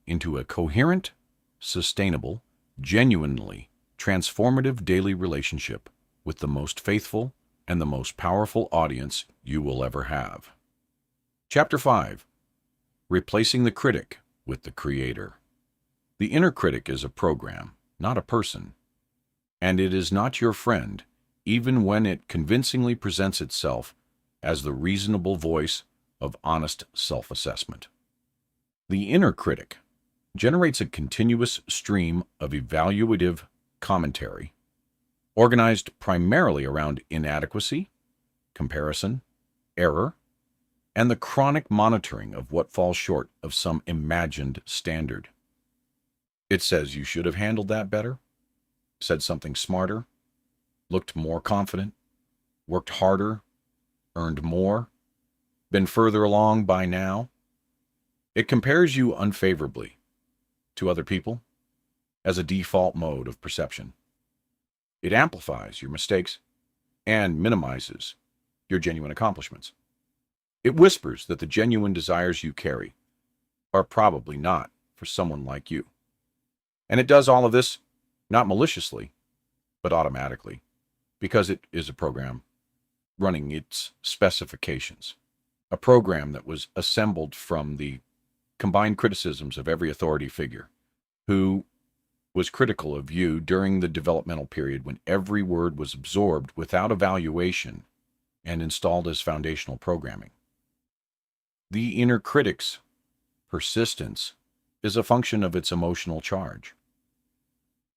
into a coherent, sustainable, genuinely transformative daily relationship with the most faithful and the most powerful audience you will ever have. Chapter 5. Replacing the critic with the creator. The inner critic is a program, not a person, and it is not your friend, even when it convincingly presents itself as the reasonable voice of honest self-assessment. The inner critic generates a continuous stream of evaluative commentary, organized primarily around inadequacy, comparison, error, and the chronic monitoring of what falls short of some imagined standard. It says you should have handled that better, said something smarter, looked more confident, worked harder, earned more, been further along by now. It compares you unfavorably to other people as a default mode of perception. It amplifies your mistakes and minimizes your genuine accomplishments. It whispers that the genuine desires you carry are probably not for someone like you. And it does all of this not maliciously, but automatically, because it is a program running its specifications. A program that was assembled from the combined criticisms of every authority figure who was critical of you during the developmental period when every word was absorbed without evaluation and installed as foundational programming. The inner critic's persistence is a function of its emotional charge.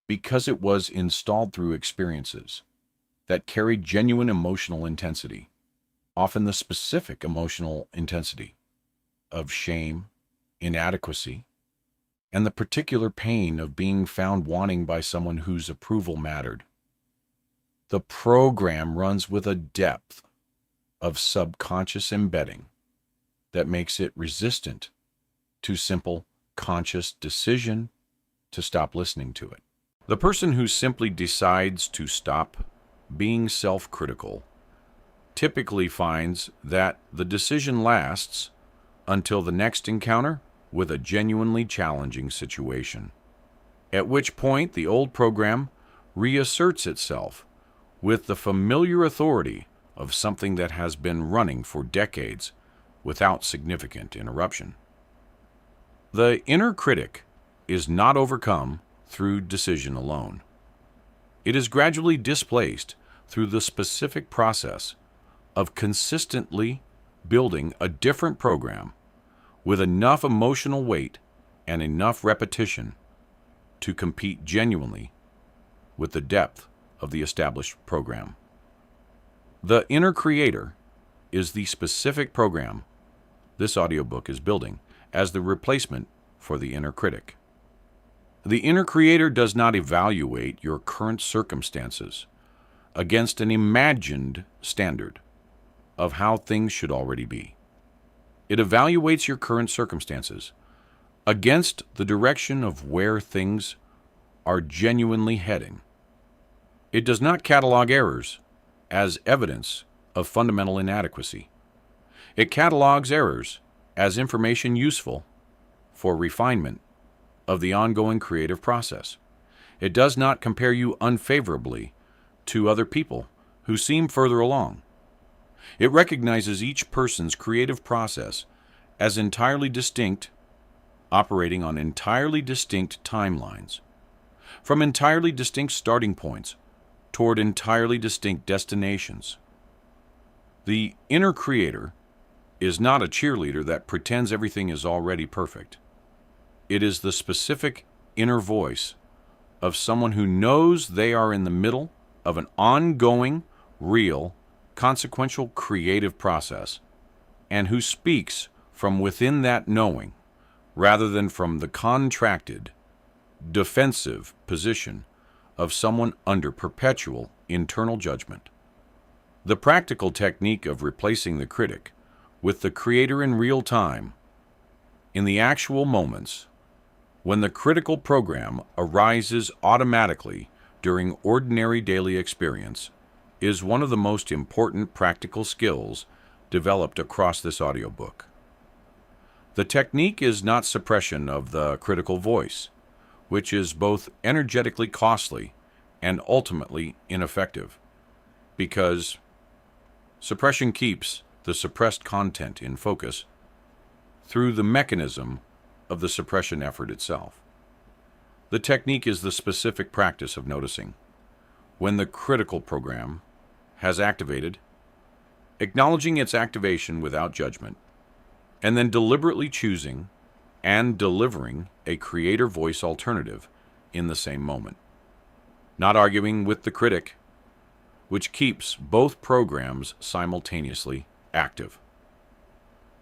Because it was installed through experiences that carried genuine emotional intensity, often the specific emotional intensity of shame, inadequacy, and the particular pain of being found wanting by someone whose approval mattered. The program runs with a depth of subconscious embedding that makes it resistant to simple conscious decision to stop listening to it. The person who simply decides to stop being self-critical typically finds that the decision lasts until the next encounter with a genuinely challenging situation, at which point the old program reasserts itself with the familiar authority of something that has been running for decades without significant interruption. The inner critic is not overcome through decision alone. It is gradually displaced through the specific process of consistently building a different program with enough emotional weight and enough repetition to compete genuinely with the depth of the established program. The inner creator is the specific program this audiobook is building as the replacement for the inner critic. The inner creator does not evaluate your current circumstances against an imagined standard of how things should already be. It evaluates your current circumstances against the direction of where things are genuinely heading. It does not catalog errors as evidence of fundamental inadequacy. It catalogs errors as information useful for refinement of the ongoing creative process. It does not compare you unfavorably to other people who seem further along. It recognizes each person's creative process as entirely distinct, operating on entirely distinct timelines, from entirely distinct starting points toward entirely distinct destinations. The inner creator is not a cheerleader that pretends everything is already perfect. It is the specific inner voice of someone who knows they are in the middle of an ongoing, real, consequential creative process, and who speaks from within that knowing rather than from the contracted, defensive position of someone under perpetual internal judgment. The practical technique of replacing the critic with the creator in real time, in the actual moments, when the critical program arises automatically during ordinary daily experience, is one of the most important practical skills developed across this audiobook. The technique is not suppression of the critical voice, which is both energetically costly and ultimately ineffective, because suppression keeps the suppressed content in focus through the mechanism of the suppression effort itself. The technique is the specific practice of noticing when the critical program has activated, acknowledging its activation without judgment, and then deliberately choosing and delivering a creator voice alternative in the same moment. Not arguing with the critic, which keeps both programs simultaneously active.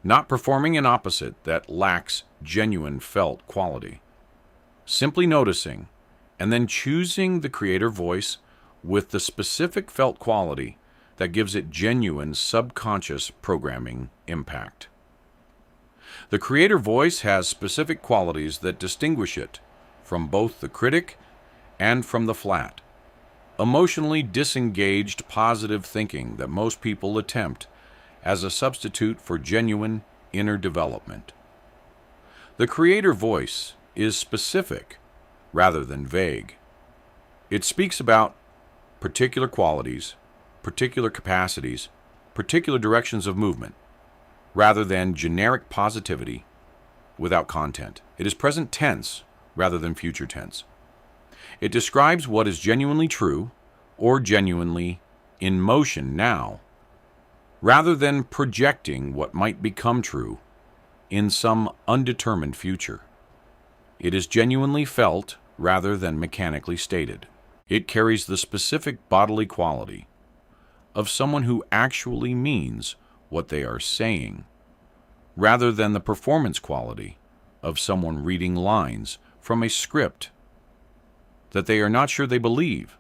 Not performing an opposite that lacks genuine felt quality. Simply noticing and then choosing the creator voice with the specific felt quality that gives it genuine subconscious programming impact. The creator voice has specific qualities that distinguish it from both the critic and from the flat, emotionally disengaged positive thinking that most people attempt as a substitute for genuine inner development. The creator voice is specific rather than vague. It speaks about particular qualities, particular capacities, particular directions of movement, rather than generic positivity without content. It is present tense rather than future tense. It describes what is genuinely true or genuinely in motion now, rather than projecting what might become true in some undetermined future. It is genuinely felt rather than mechanically stated. It carries the specific bodily quality of someone who actually means what they are saying, rather than the performance quality of someone reading lines from a script that they are not sure they believe,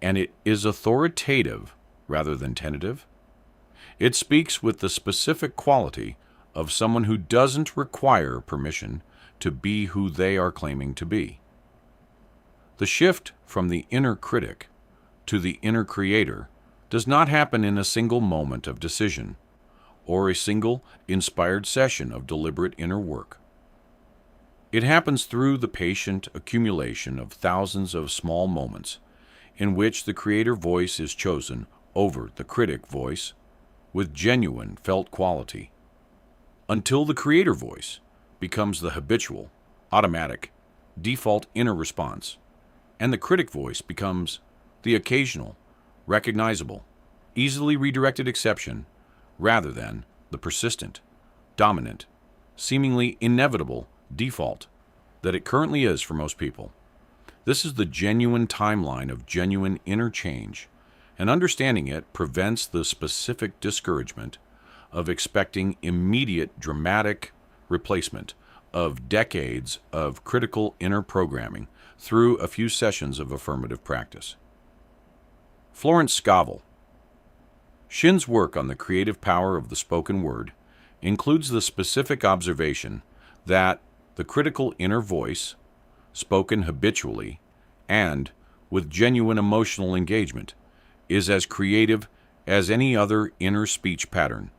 and it is authoritative rather than tentative. It speaks with the specific quality of someone who doesn't require permission to be who they are claiming to be. The shift from the inner critic to the inner creator does not happen in a single moment of decision or a single inspired session of deliberate inner work. It happens through the patient accumulation of thousands of small moments in which the creator voice is chosen over the critic voice with genuine felt quality, until the creator voice becomes the habitual, automatic, default inner response, and the critic voice becomes the occasional, recognizable, easily redirected exception rather than the persistent, dominant, seemingly inevitable default that it currently is for most people. This is the genuine timeline of genuine inner change, and understanding it prevents the specific discouragement of expecting immediate dramatic replacement of decades of critical inner programming through a few sessions of affirmative practice. Florence Scovel. Shin's work on the creative power of the spoken word includes the specific observation that the critical inner voice, spoken habitually and with genuine emotional engagement, is as creative as any other inner speech pattern,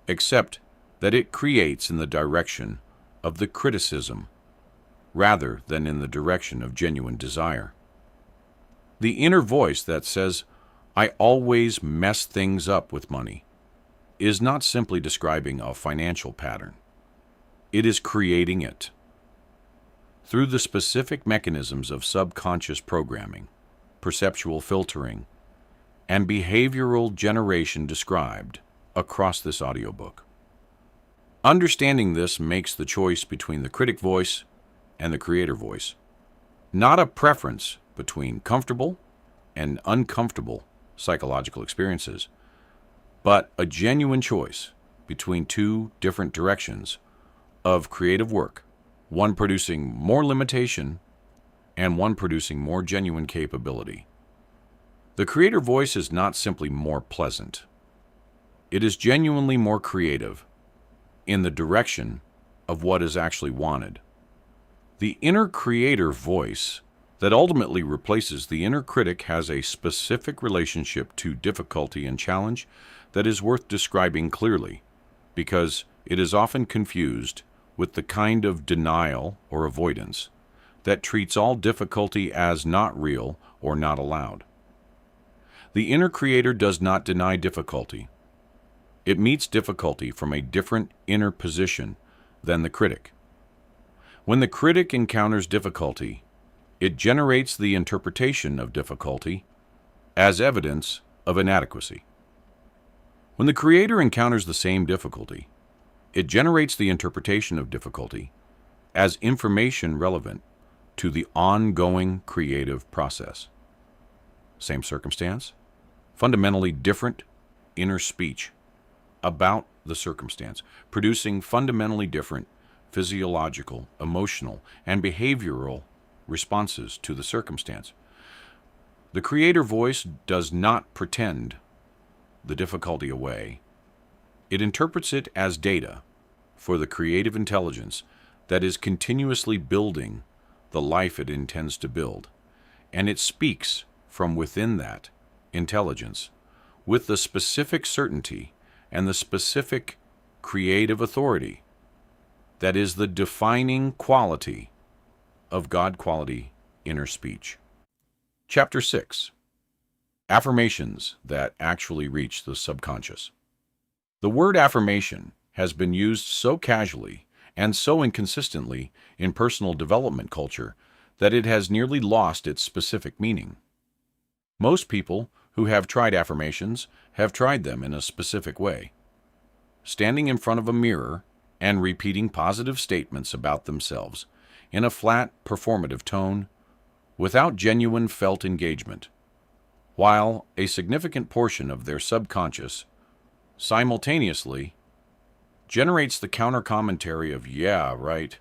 except that it creates in the direction of the criticism rather than in the direction of genuine desire. The inner voice that says, "I always mess things up with money," is not simply describing a financial pattern. It is creating it. Through the specific mechanisms of subconscious programming, perceptual filtering, and behavioral generation described across this audiobook. Understanding this makes the choice between the critic voice and the creator voice not a preference between comfortable and uncomfortable psychological experiences, but a genuine choice between two different directions of creative work, one producing more limitation and one producing more genuine capability. The creator voice is not simply more pleasant. It is genuinely more creative in the direction of what is actually wanted. The inner creator voice that ultimately replaces the inner critic has a specific relationship to difficulty and challenge that is worth describing clearly, because it is often confused with the kind of denial or avoidance that treats all difficulty as not real or not allowed. The inner creator does not deny difficulty. It meets difficulty from a different inner position than the critic. When the critic encounters difficulty, it generates the interpretation of difficulty as evidence of inadequacy. When the creator encounters the same difficulty, it generates the interpretation of difficulty as information relevant to the ongoing creative process. Same circumstance, fundamentally different inner speech about the circumstance, producing fundamentally different physiological, emotional, and behavioral responses to the circumstance. The creator voice does not pretend the difficulty away. It interprets it as data for the creative intelligence that is continuously building the life it intends to build, and it speaks from within that intelligence with the specific certainty and the specific creative authority that is the defining quality of God quality inner speech. Chapter 6. Affirmations that actually reach the subconscious. The word affirmation has been used so casually and so inconsistently in personal development culture that it has nearly lost its specific meaning. Most people who have tried affirmations have tried them in a specific way. Standing in front of a mirror and repeating positive statements about themselves in a flat, performative tone without genuine felt engagement, while a significant portion of their subconscious simultaneously generates the counter-commentary of, "Yeah, right,"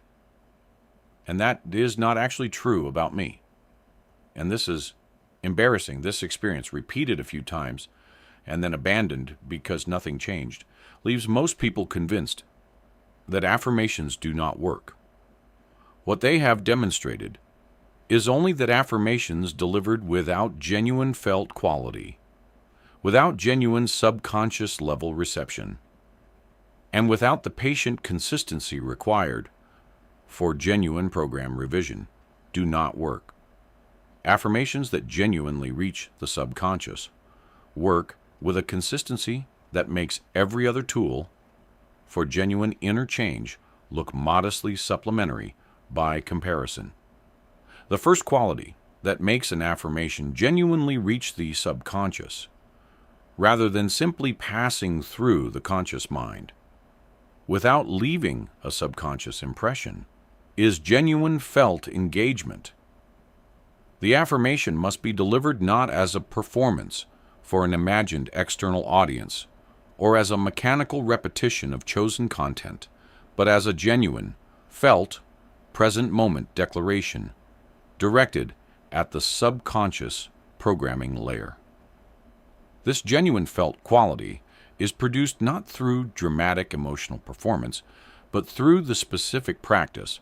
and that is not actually true about me. And this is embarrassing. This experience, repeated a few times and then abandoned because nothing changed, leaves most people convinced that affirmations do not work. What they have demonstrated is only that affirmations delivered without genuine felt quality, without genuine subconscious level reception, and without the patient consistency required for genuine program revision, do not work. Affirmations that genuinely reach the subconscious work with a consistency that makes every other tool for genuine inner change look modestly supplementary by comparison. The first quality that makes an affirmation genuinely reach the subconscious, rather than simply passing through the conscious mind, without leaving a subconscious impression, is genuine felt engagement. The affirmation must be delivered not as a performance for an imagined external audience, or as a mechanical repetition of chosen content, but as a genuine, felt, present moment declaration directed at the subconscious programming layer. This genuine felt quality is produced not through dramatic emotional performance, but through the specific practice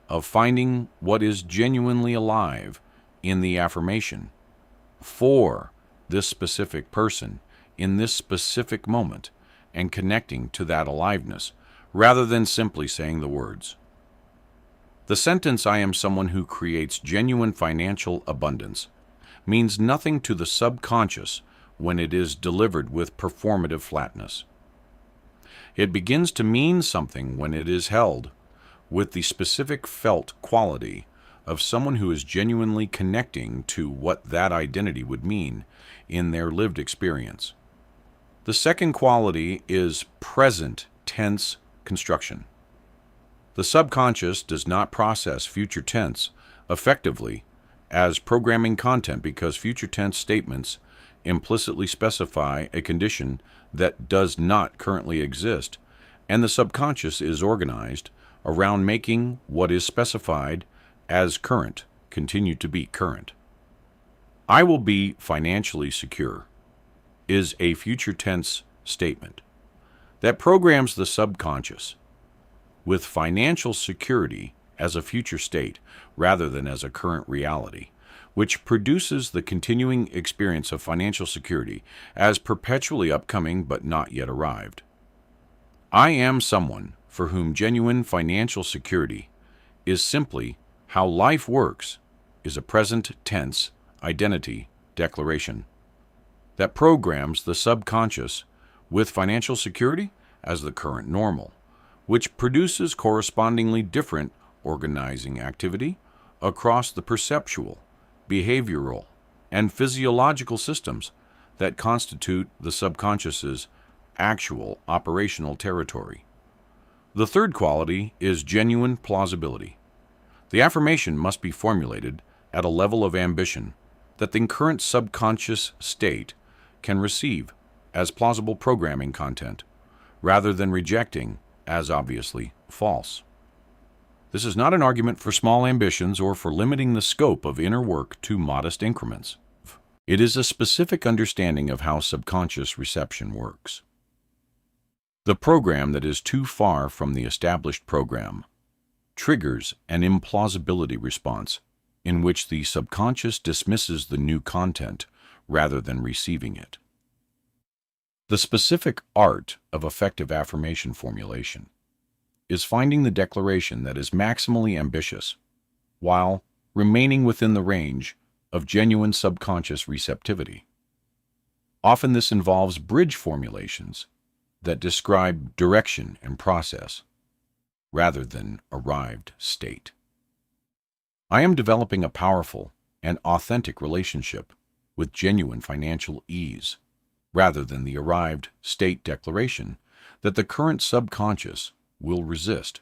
of finding what is genuinely alive in the affirmation for this specific person in this specific moment and connecting to that aliveness rather than simply saying the words. The sentence, "I am someone who creates genuine financial abundance," means nothing to the subconscious when it is delivered with performative flatness. It begins to mean something when it is held with the specific felt quality of someone who is genuinely connecting to what that identity would mean in their lived experience. The second quality is present tense construction. The subconscious does not process future tense effectively as programming content because future tense statements implicitly specify a condition that does not currently exist, and the subconscious is organized around making what is specified as current continue to be current. "I will be financially secure" is a future tense statement that programs the subconscious with financial security as a future state rather than as a current reality, which produces the continuing experience of financial security as perpetually upcoming but not yet arrived. "I am someone for whom genuine financial security is simply how life works" is a present tense identity declaration that programs the subconscious with financial security as the current normal, which produces correspondingly different organizing activity across the perceptual, behavioral, and physiological systems that constitute the subconscious's actual operational territory. The third quality is genuine plausibility. The affirmation must be formulated at a level of ambition that the current subconscious state can receive as plausible programming content, rather than rejecting as obviously false. This is not an argument for small ambitions or for limiting the scope of inner work to modest increments. It is a specific understanding of how subconscious reception works. The program that is too far from the established program triggers an implausibility response in which the subconscious dismisses the new content rather than receiving it. The specific art of effective affirmation formulation is finding the declaration that is maximally ambitious while remaining within the range of genuine subconscious receptivity. Often this involves bridge formulations that describe direction and process rather than arrived state. I am developing a powerful and authentic relationship with genuine financial ease rather than the arrived state declaration that the current subconscious will resist.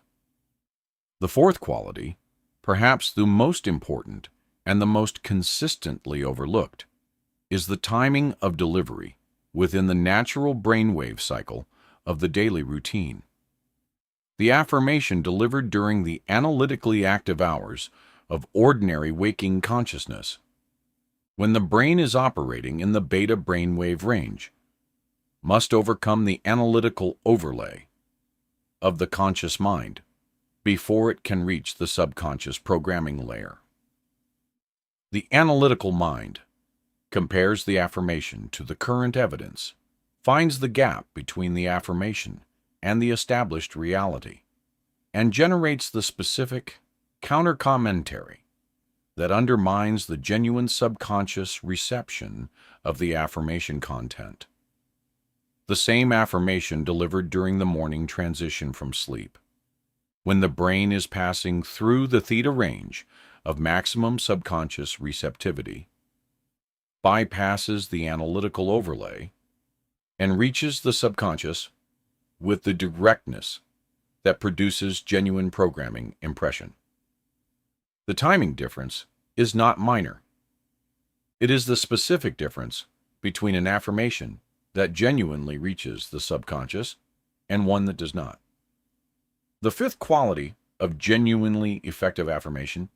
The fourth quality, perhaps the most important and the most consistently overlooked, is the timing of delivery within the natural brainwave cycle of the daily routine. The affirmation delivered during the analytically active hours of ordinary waking consciousness, when the brain is operating in the beta brainwave range, must overcome the analytical overlay of the conscious mind before it can reach the subconscious programming layer. The analytical mind compares the affirmation to the current evidence, finds the gap between the affirmation and the established reality, and generates the specific counter-commentary that undermines the genuine subconscious reception of the affirmation content. The same affirmation delivered during the morning transition from sleep, when the brain is passing through the theta range of maximum subconscious receptivity, bypasses the analytical overlay, and reaches the subconscious with the directness that produces genuine programming impression. The timing difference is not minor. It is the specific difference between an affirmation that genuinely reaches the subconscious and one that does not. The fifth quality of genuinely effective affirmation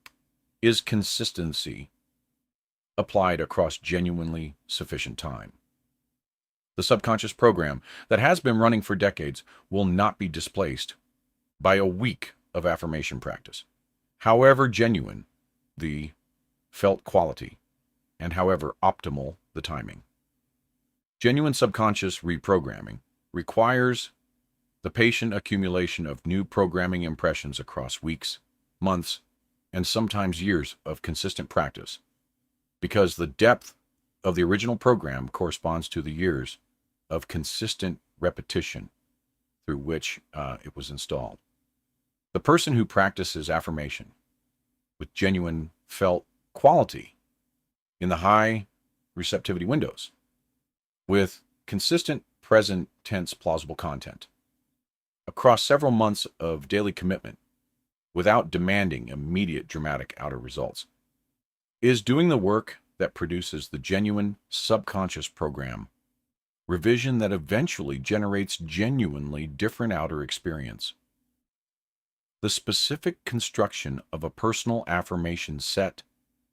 is consistency applied across genuinely sufficient time. The subconscious program that has been running for decades will not be displaced by a week of affirmation practice. However genuine the felt quality, and however optimal the timing. Genuine subconscious reprogramming requires the patient accumulation of new programming impressions across weeks, months, and sometimes years of consistent practice, because the depth of the original program corresponds to the years of consistent repetition through which it was installed. The person who practices affirmation with genuine felt quality in the high receptivity windows, with consistent present tense plausible content, across several months of daily commitment, without demanding immediate dramatic outer results, is doing the work that produces the genuine subconscious program revision that eventually generates genuinely different outer experience. The specific construction of a personal affirmation set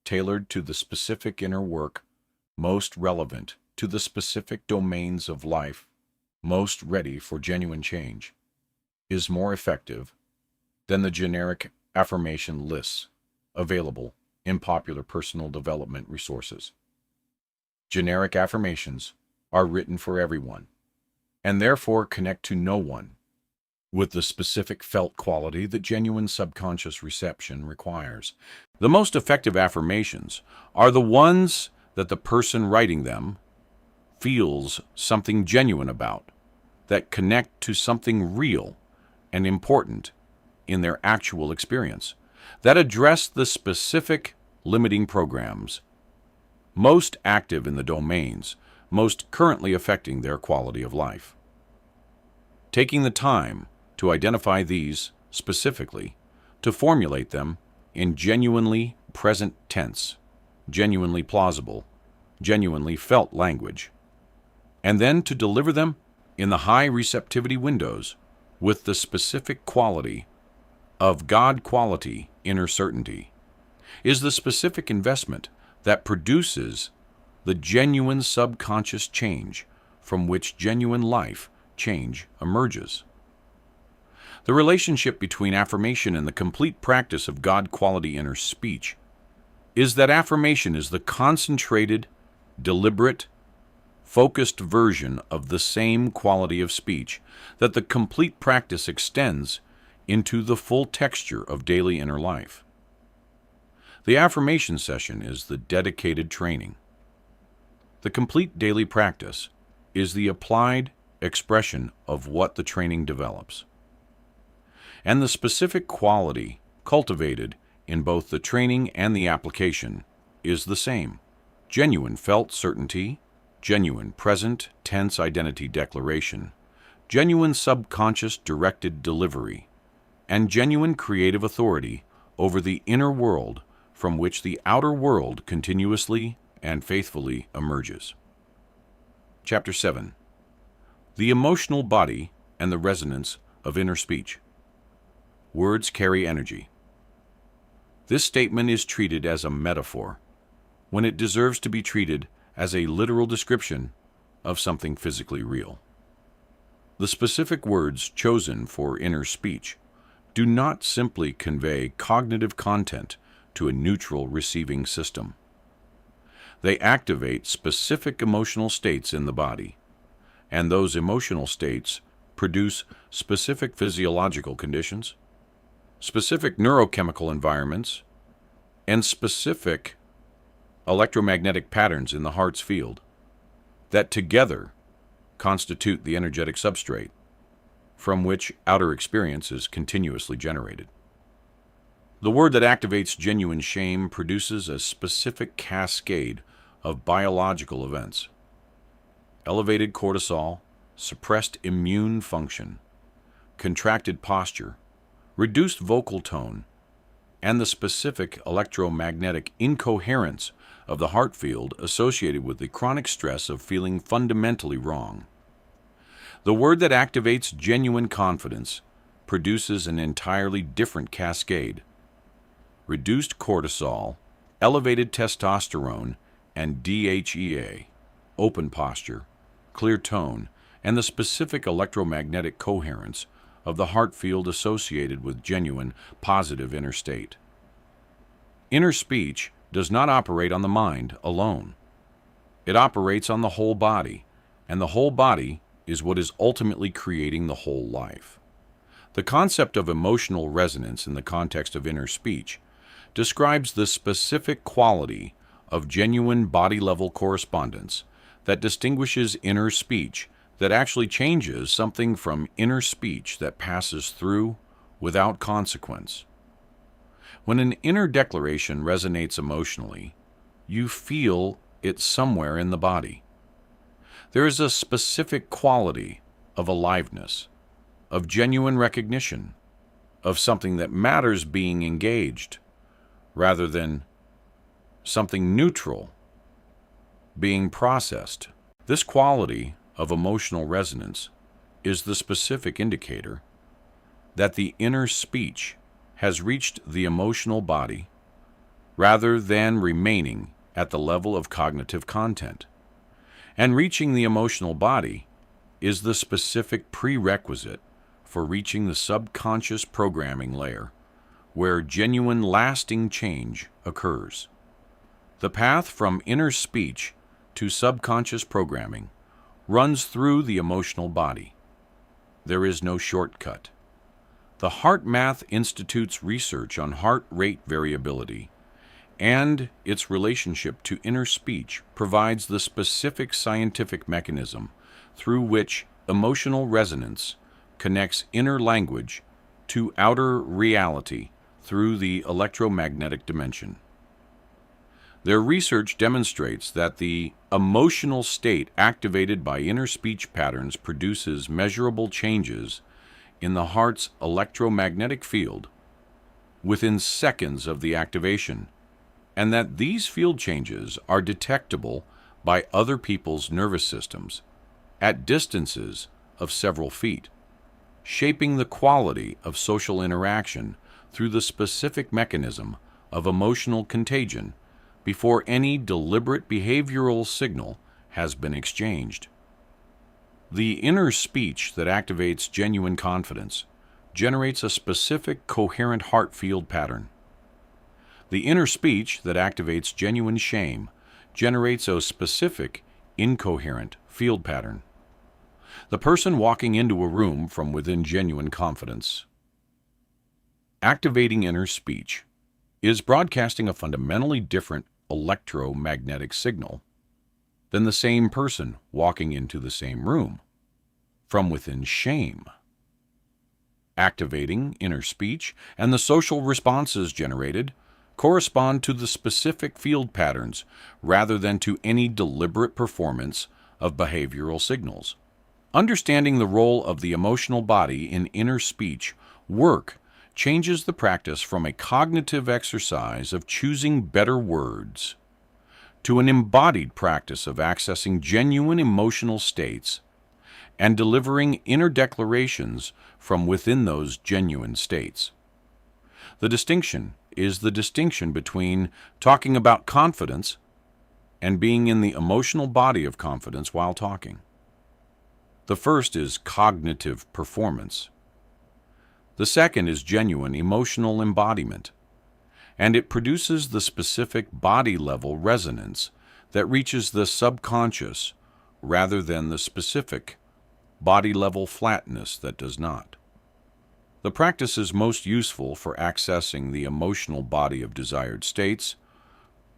tailored to the specific inner work most relevant to the specific domains of life most ready for genuine change is more effective than the generic affirmation lists available in popular personal development resources. Generic affirmations are written for everyone, and therefore connect to no one with the specific felt quality that genuine subconscious reception requires. The most effective affirmations are the ones that the person writing them feels something genuine about, that connect to something real and important in their actual experience, that address the specific limiting programs most active in the domains most currently affecting their quality of life. Taking the time to identify these specifically, to formulate them in genuinely present tense, genuinely plausible, genuinely felt language, and then to deliver them in the high receptivity windows with the specific quality of God quality inner certainty, is the specific investment that produces the genuine subconscious change from which genuine life change emerges. The relationship between affirmation and the complete practice of God quality inner speech is that affirmation is the concentrated, deliberate, focused version of the same quality of speech that the complete practice extends into the full texture of daily inner life. The affirmation session is the dedicated training. The complete daily practice is the applied expression of what the training develops. And the specific quality cultivated in both the training and the application is the same: genuine felt certainty, genuine present tense identity declaration, genuine subconscious directed delivery, and genuine creative authority over the inner world from which the outer world continuously and faithfully emerges. Chapter 7. The emotional body and the resonance of inner speech. Words carry energy. This statement is treated as a metaphor when it deserves to be treated as a literal description of something physically real. The specific words chosen for inner speech do not simply convey cognitive content to a neutral receiving system. They activate specific emotional states in the body, and those emotional states produce specific physiological conditions, specific neurochemical environments, and specific electromagnetic patterns in the heart's field that together constitute the energetic substrate from which outer experience is continuously generated. The word that activates genuine shame produces a specific cascade of biological events: elevated cortisol, suppressed immune function, contracted posture, reduced vocal tone, and the specific electromagnetic incoherence of the heart field associated with the chronic stress of feeling fundamentally wrong. The word that activates genuine confidence produces an entirely different cascade. Reduced cortisol, elevated testosterone, and DHEA, open posture, clear tone, and the specific electromagnetic coherence of the heart field associated with genuine, positive inner state. Inner speech does not operate on the mind alone. It operates on the whole body, and the whole body is what is ultimately creating the whole life. The concept of emotional resonance in the context of inner speech describes the specific quality of genuine body-level correspondence that distinguishes inner speech that actually changes something from inner speech that passes through without consequence. When an inner declaration resonates emotionally, you feel it somewhere in the body. There is a specific quality of aliveness, of genuine recognition, of something that matters being engaged, rather than something neutral being processed. This quality of emotional resonance is the specific indicator that the inner speech has reached the emotional body rather than remaining at the level of cognitive content. And reaching the emotional body is the specific prerequisite for reaching the subconscious programming layer, where genuine lasting change occurs. The path from inner speech to subconscious programming runs through the emotional body. There is no shortcut. The HeartMath Institute's research on heart rate variability and its relationship to inner speech provides the specific scientific mechanism through which emotional resonance connects inner language to outer reality through the electromagnetic dimension. Their research demonstrates that the emotional state activated by inner speech patterns produces measurable changes in the heart's electromagnetic field within seconds of the activation, and that these field changes are detectable by other people's nervous systems at distances of several feet, shaping the quality of social interaction through the specific mechanism of emotional contagion before any deliberate behavioral signal has been exchanged. The inner speech that activates genuine confidence generates a specific coherent heart field pattern. The inner speech that activates genuine shame generates a specific incoherent field pattern. The person walking into a room from within genuine confidence. Activating inner speech is broadcasting a fundamentally different electromagnetic signal than the same person walking into the same room from within shame. Activating inner speech and the social responses generated correspond to the specific field patterns rather than to any deliberate performance of behavioral signals. Understanding the role of the emotional body in inner speech work changes the practice from a cognitive exercise of choosing better words to an embodied practice of accessing genuine emotional states and delivering inner declarations from within those genuine states. The distinction is the distinction between talking about confidence and being in the emotional body of confidence while talking. The first is cognitive performance. The second is genuine emotional embodiment, and it produces the specific body-level resonance that reaches the subconscious rather than the specific body-level flatness that does not. The practice is most useful for accessing the emotional body of desired states.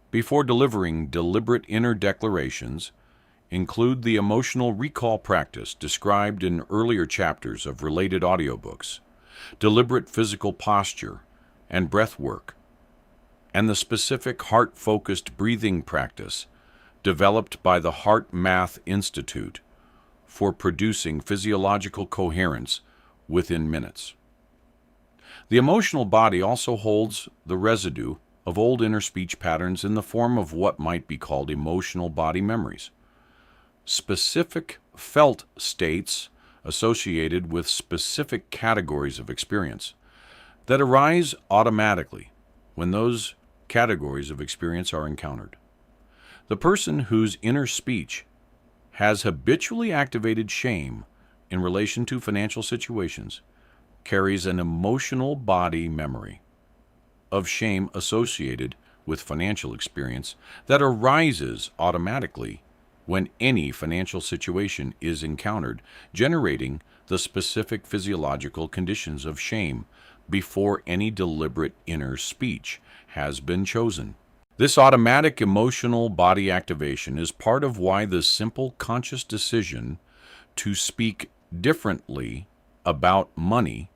Before delivering deliberate inner declarations, include the emotional recall practice described in earlier chapters of related audiobooks, deliberate physical posture and breath work, and the specific heart-focused breathing practice developed by the HeartMath Institute for producing physiological coherence within minutes. The emotional body also holds the residue of old inner speech patterns in the form of what might be called emotional body memories. Specific felt states associated with specific categories of experience that arise automatically when those categories of experience are encountered. The person whose inner speech has habitually activated shame in relation to financial situations carries an emotional body memory of shame associated with financial experience that arises automatically when any financial situation is encountered, generating the specific physiological conditions of shame before any deliberate inner speech has been chosen. This automatic emotional body activation is part of why the simple conscious decision to speak differently about money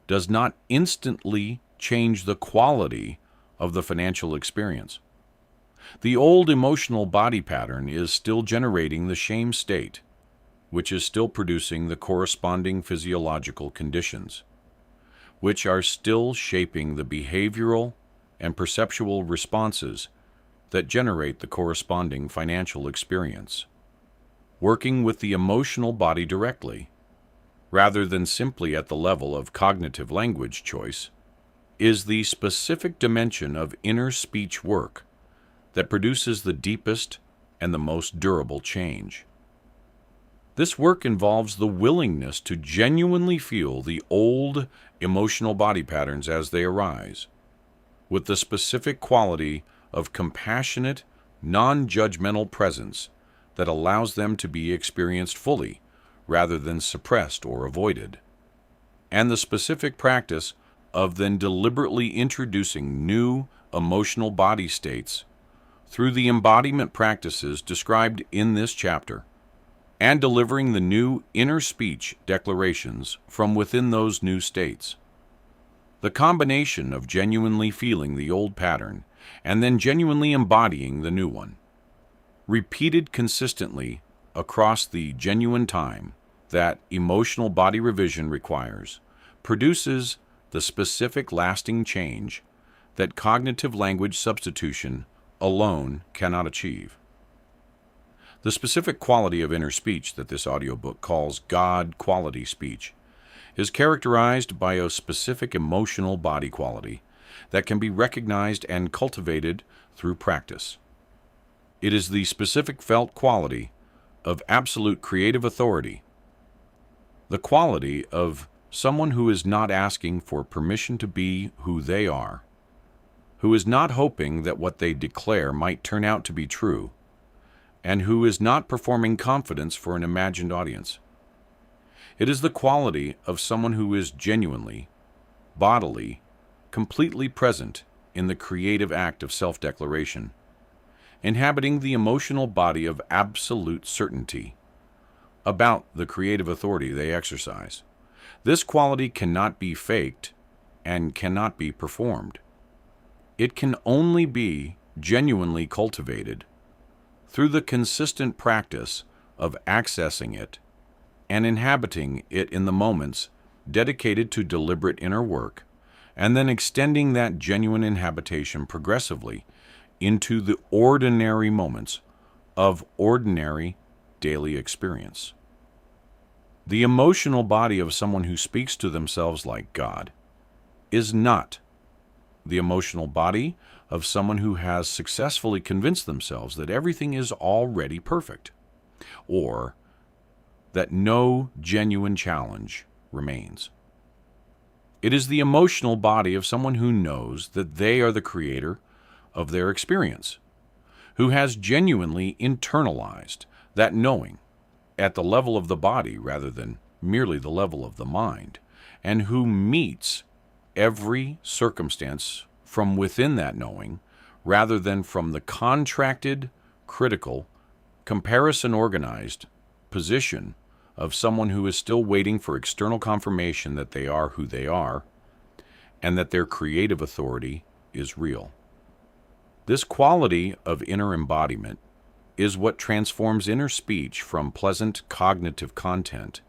does not instantly change the quality of the financial experience. The old emotional body pattern is still generating the shame state, which is still producing the corresponding physiological conditions, which are still shaping the behavioral and perceptual responses that generate the corresponding financial experience. Working with the emotional body directly, rather than simply at the level of cognitive language choice, is the specific dimension of inner speech work that produces the deepest and the most durable change. This work involves the willingness to genuinely feel the old emotional body patterns as they arise, with the specific quality of compassionate, non-judgmental presence that allows them to be experienced fully rather than suppressed or avoided, and the specific practice of then deliberately introducing new emotional body states through the embodiment practices described in this chapter, and delivering the new inner speech declarations from within those new states. The combination of genuinely feeling the old pattern and then genuinely embodying the new one, repeated consistently across the genuine time that emotional body revision requires, produces the specific lasting change that cognitive language substitution alone cannot achieve. The specific quality of inner speech that this audiobook calls God quality speech is characterized by a specific emotional body quality that can be recognized and cultivated through practice. It is the specific felt quality of absolute creative authority, the quality of someone who is not asking for permission to be who they are, who is not hoping that what they declare might turn out to be true, and who is not performing confidence for an imagined audience. It is the quality of someone who is genuinely, bodily, completely present in the creative act of self-declaration, inhabiting the emotional body of absolute certainty about the creative authority they exercise. This quality cannot be faked and cannot be performed. It can only be genuinely cultivated through the consistent practice of accessing it and inhabiting it in the moments dedicated to deliberate inner work, and then extending that genuine inhabitation progressively into the ordinary moments of ordinary daily experience. The emotional body of someone who speaks to themselves like God is not the emotional body of someone who has successfully convinced themselves that everything is already perfect, or that no genuine challenge remains. It is the emotional body of someone who knows that they are the creator of their experience, who has genuinely internalized that knowing at the level of the body rather than merely the level of the mind, and who meets every circumstance from within that knowing rather than from the contracted, critical, comparison-organized position of someone who is still waiting for external confirmation that they are who they are and that their creative authority is real. This quality of inner embodiment is what transforms inner speech from pleasant cognitive content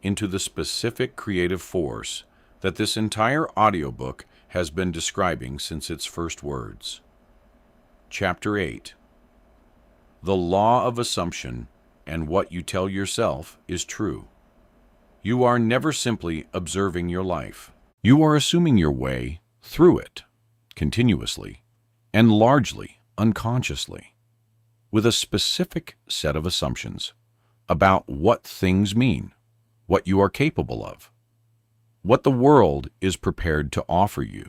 into the specific creative force that this entire audiobook has been describing since its first words. Chapter 8. The Law of Assumption and What You Tell Yourself is True. You are never simply observing your life. You are assuming your way through it, continuously, and largely unconsciously, with a specific set of assumptions about what things mean, what you are capable of, what the world is prepared to offer you,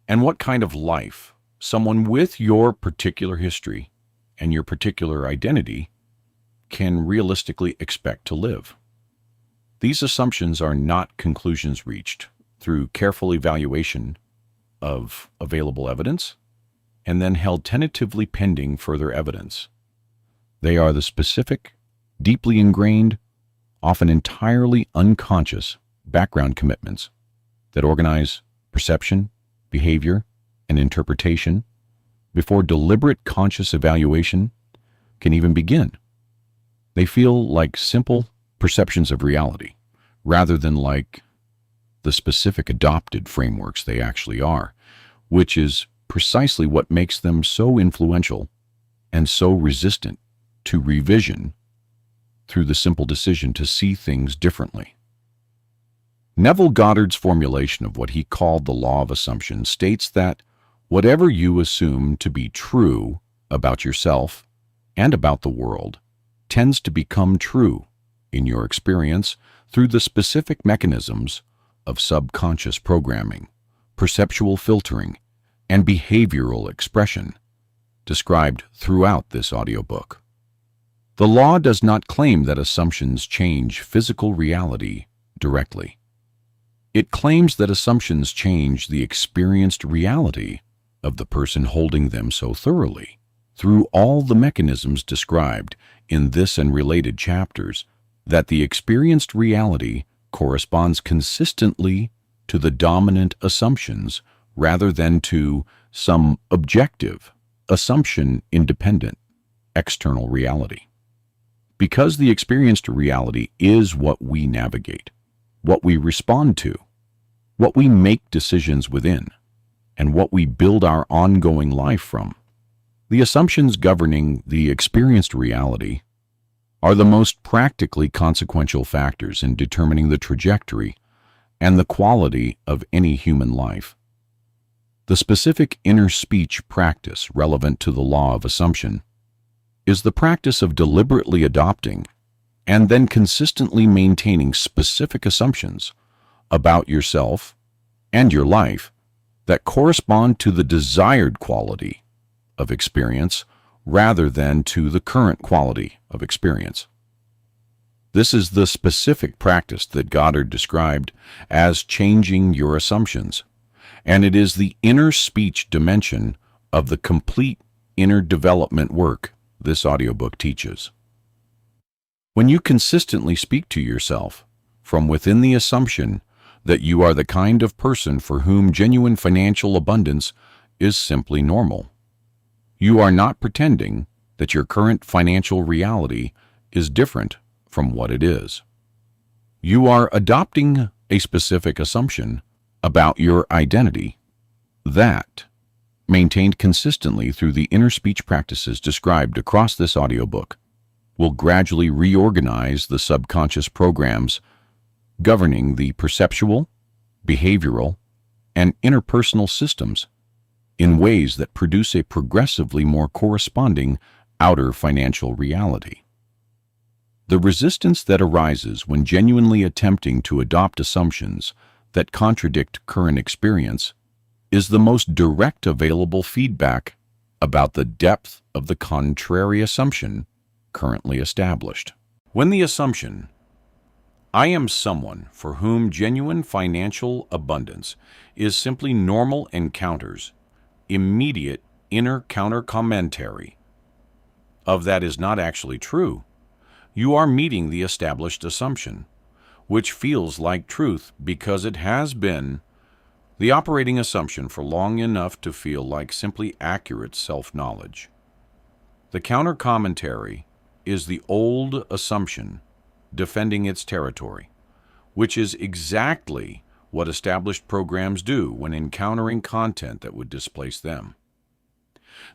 and what kind of life someone with your particular history and your particular identity can realistically expect to live. These assumptions are not conclusions reached through careful evaluation of available evidence and then held tentatively pending further evidence. They are the specific, deeply ingrained, often entirely unconscious background commitments that organize perception, behavior, and interpretation before deliberate conscious evaluation can even begin. They feel like simple perceptions of reality, rather than like the specific adopted frameworks they actually are, which is precisely what makes them so influential and so resistant to revision through the simple decision to see things differently. Neville Goddard's formulation of what he called the law of assumption states that whatever you assume to be true about yourself and about the world tends to become true in your experience through the specific mechanisms of subconscious programming, perceptual filtering, and behavioral expression described throughout this audiobook. The law does not claim that assumptions change physical reality directly. It claims that assumptions change the experienced reality of the person holding them so thoroughly through all the mechanisms described in this and related chapters, that the experienced reality corresponds consistently to the dominant assumptions rather than to some objective, assumption-independent external reality. Because the experienced reality is what we navigate, what we respond to, what we make decisions within, and what we build our ongoing life from, the assumptions governing the experienced reality are the most practically consequential factors in determining the trajectory and the quality of any human life. The specific inner speech practice relevant to the law of assumption is the practice of deliberately adopting and then consistently maintaining specific assumptions about yourself and your life that correspond to the desired quality of experience rather than to the current quality of experience. This is the specific practice that Goddard described as changing your assumptions, and it is the inner speech dimension of the complete inner development work this audiobook teaches. When you consistently speak to yourself from within the assumption that you are the kind of person for whom genuine financial abundance is simply normal, you are not pretending that your current financial reality is different from what it is. You are adopting a specific assumption about your identity that, maintained consistently through the inner speech practices described across this audiobook, will gradually reorganize the subconscious programs governing the perceptual, behavioral, and interpersonal systems in ways that produce a progressively more corresponding outer financial reality. The resistance that arises when genuinely attempting to adopt assumptions that contradict current experience is the most direct available feedback about the depth of the contrary assumption currently established. When the assumption, "I am someone for whom genuine financial abundance is simply normal encounters," immediate inner counter-commentary of that is not actually true, you are meeting the established assumption, which feels like truth because it has been the operating assumption for long enough to feel like simply accurate self-knowledge. The counter-commentary is the old assumption defending its territory, which is exactly what established programs do when encountering content that would displace them.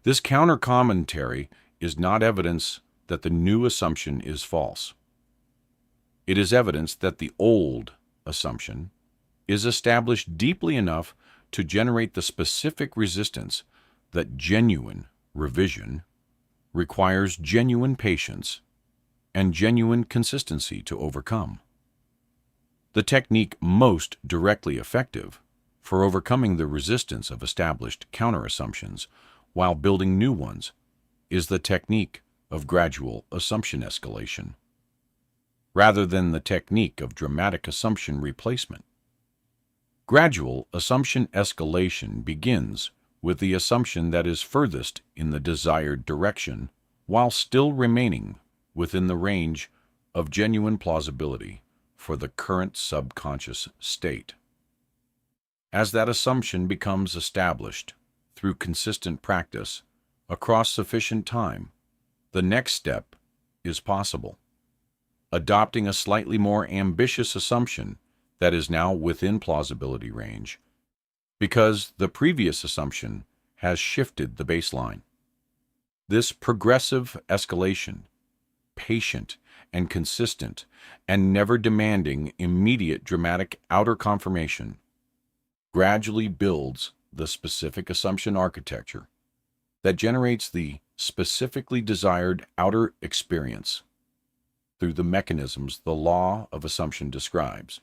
This counter-commentary is not evidence that the new assumption is false. It is evidence that the old assumption is established deeply enough to generate the specific resistance that genuine revision requires genuine patience and genuine consistency to overcome. The technique most directly effective for overcoming the resistance of established counter-assumptions while building new ones is the technique of gradual assumption escalation, rather than the technique of dramatic assumption replacement. Gradual assumption escalation begins with the assumption that is furthest in the desired direction while still remaining within the range of genuine plausibility for the current subconscious state. As that assumption becomes established through consistent practice across sufficient time, the next step is possible. Adopting a slightly more ambitious assumption that is now within plausibility range, because the previous assumption has shifted the baseline. This progressive escalation, patient and consistent and never demanding immediate dramatic outer confirmation, gradually builds the specific assumption architecture that generates the specifically desired outer experience through the mechanisms the law of assumption describes.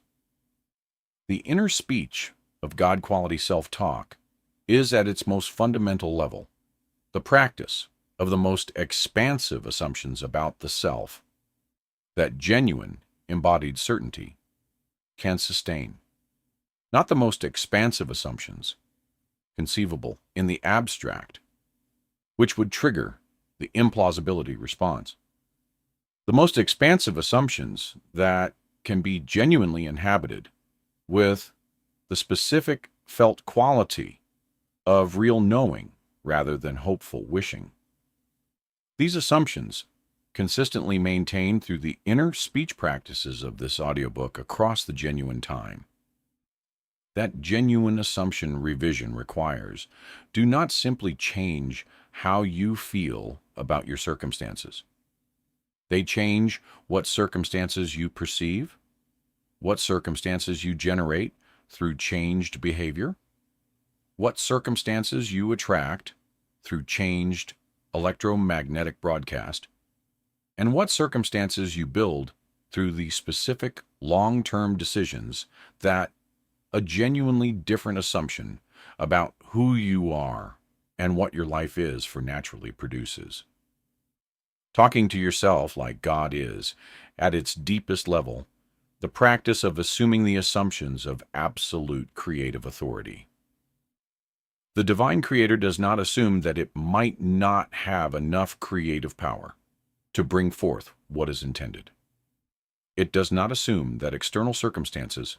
The inner speech of God-quality self-talk is at its most fundamental level the practice of the most expansive assumptions about the self that genuine embodied certainty can sustain. Not the most expansive assumptions conceivable in the abstract, which would trigger the implausibility response. The most expansive assumptions that can be genuinely inhabited with the specific felt quality of real knowing rather than hopeful wishing. These assumptions, consistently maintained through the inner speech practices of this audiobook across the genuine time, that genuine assumption revision requires, do not simply change how you feel about your circumstances. They change what circumstances you perceive, what circumstances you generate through changed behavior, what circumstances you attract through changed electromagnetic broadcast, and what circumstances you build through the specific long-term decisions that a genuinely different assumption about who you are and what your life is for naturally produces. Talking to yourself like God is, at its deepest level, the practice of assuming the assumptions of absolute creative authority. The divine creator does not assume that it might not have enough creative power to bring forth what is intended. It does not assume that external circumstances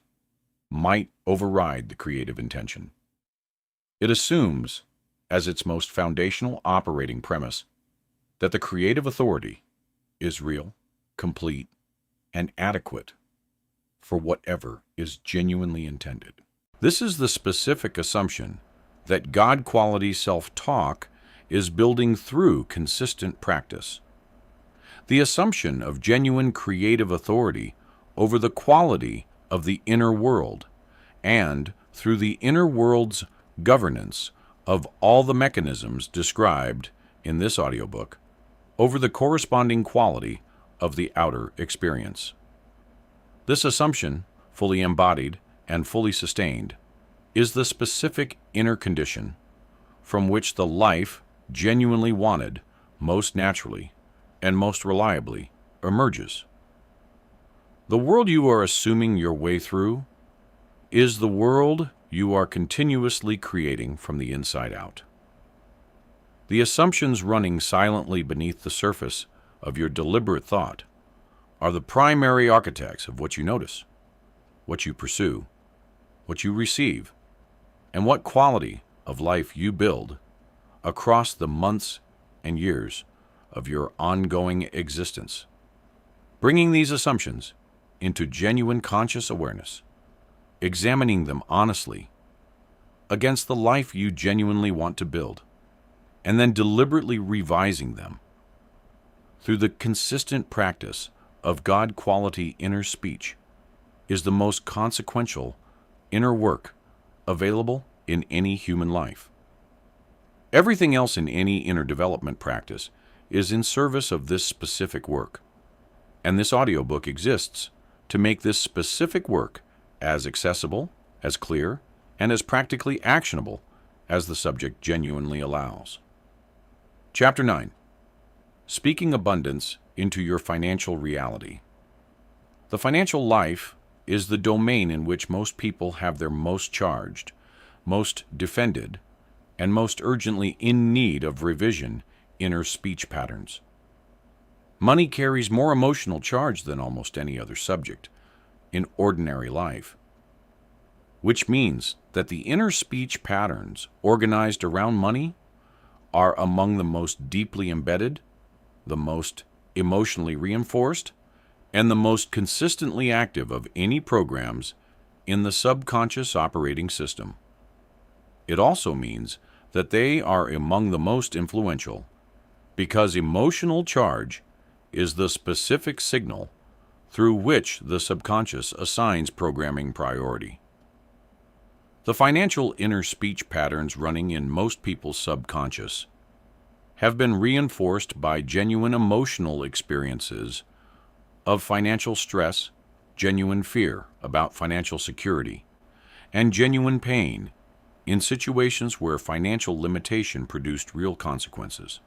might override the creative intention. It assumes, as its most foundational operating premise, that the creative authority is real, complete, and adequate for whatever is genuinely intended. This is the specific assumption that God-quality self-talk is building through consistent practice. The assumption of genuine creative authority over the quality of the inner world, and through the inner world's governance of all the mechanisms described in this audiobook, over the corresponding quality of the outer experience. This assumption, fully embodied and fully sustained, is the specific inner condition from which the life genuinely wanted most naturally and most reliably emerges. The world you are assuming your way through is the world you are continuously creating from the inside out. The assumptions running silently beneath the surface of your deliberate thought are the primary architects of what you notice, what you pursue, what you receive, and what quality of life you build across the months and years of your ongoing existence. Bringing these assumptions into genuine conscious awareness, examining them honestly against the life you genuinely want to build, and then deliberately revising them through the consistent practice of God quality inner speech is the most consequential inner work available in any human life. Everything else in any inner development practice is in service of this specific work, and this audiobook exists to make this specific work as accessible, as clear, and as practically actionable as the subject genuinely allows. Chapter 9. Speaking Abundance into Your Financial Reality. The financial life is the domain in which most people have their most charged, most defended, and most urgently in need of revision inner speech patterns. Money carries more emotional charge than almost any other subject in ordinary life, which means that the inner speech patterns organized around money are among the most deeply embedded, the most emotionally reinforced, and the most consistently active of any programs in the subconscious operating system. It also means that they are among the most influential, because emotional charge is the specific signal through which the subconscious assigns programming priority. The financial inner speech patterns running in most people's subconscious have been reinforced by genuine emotional experiences of financial stress, genuine fear about financial security, and genuine pain in situations where financial limitation produced real consequences.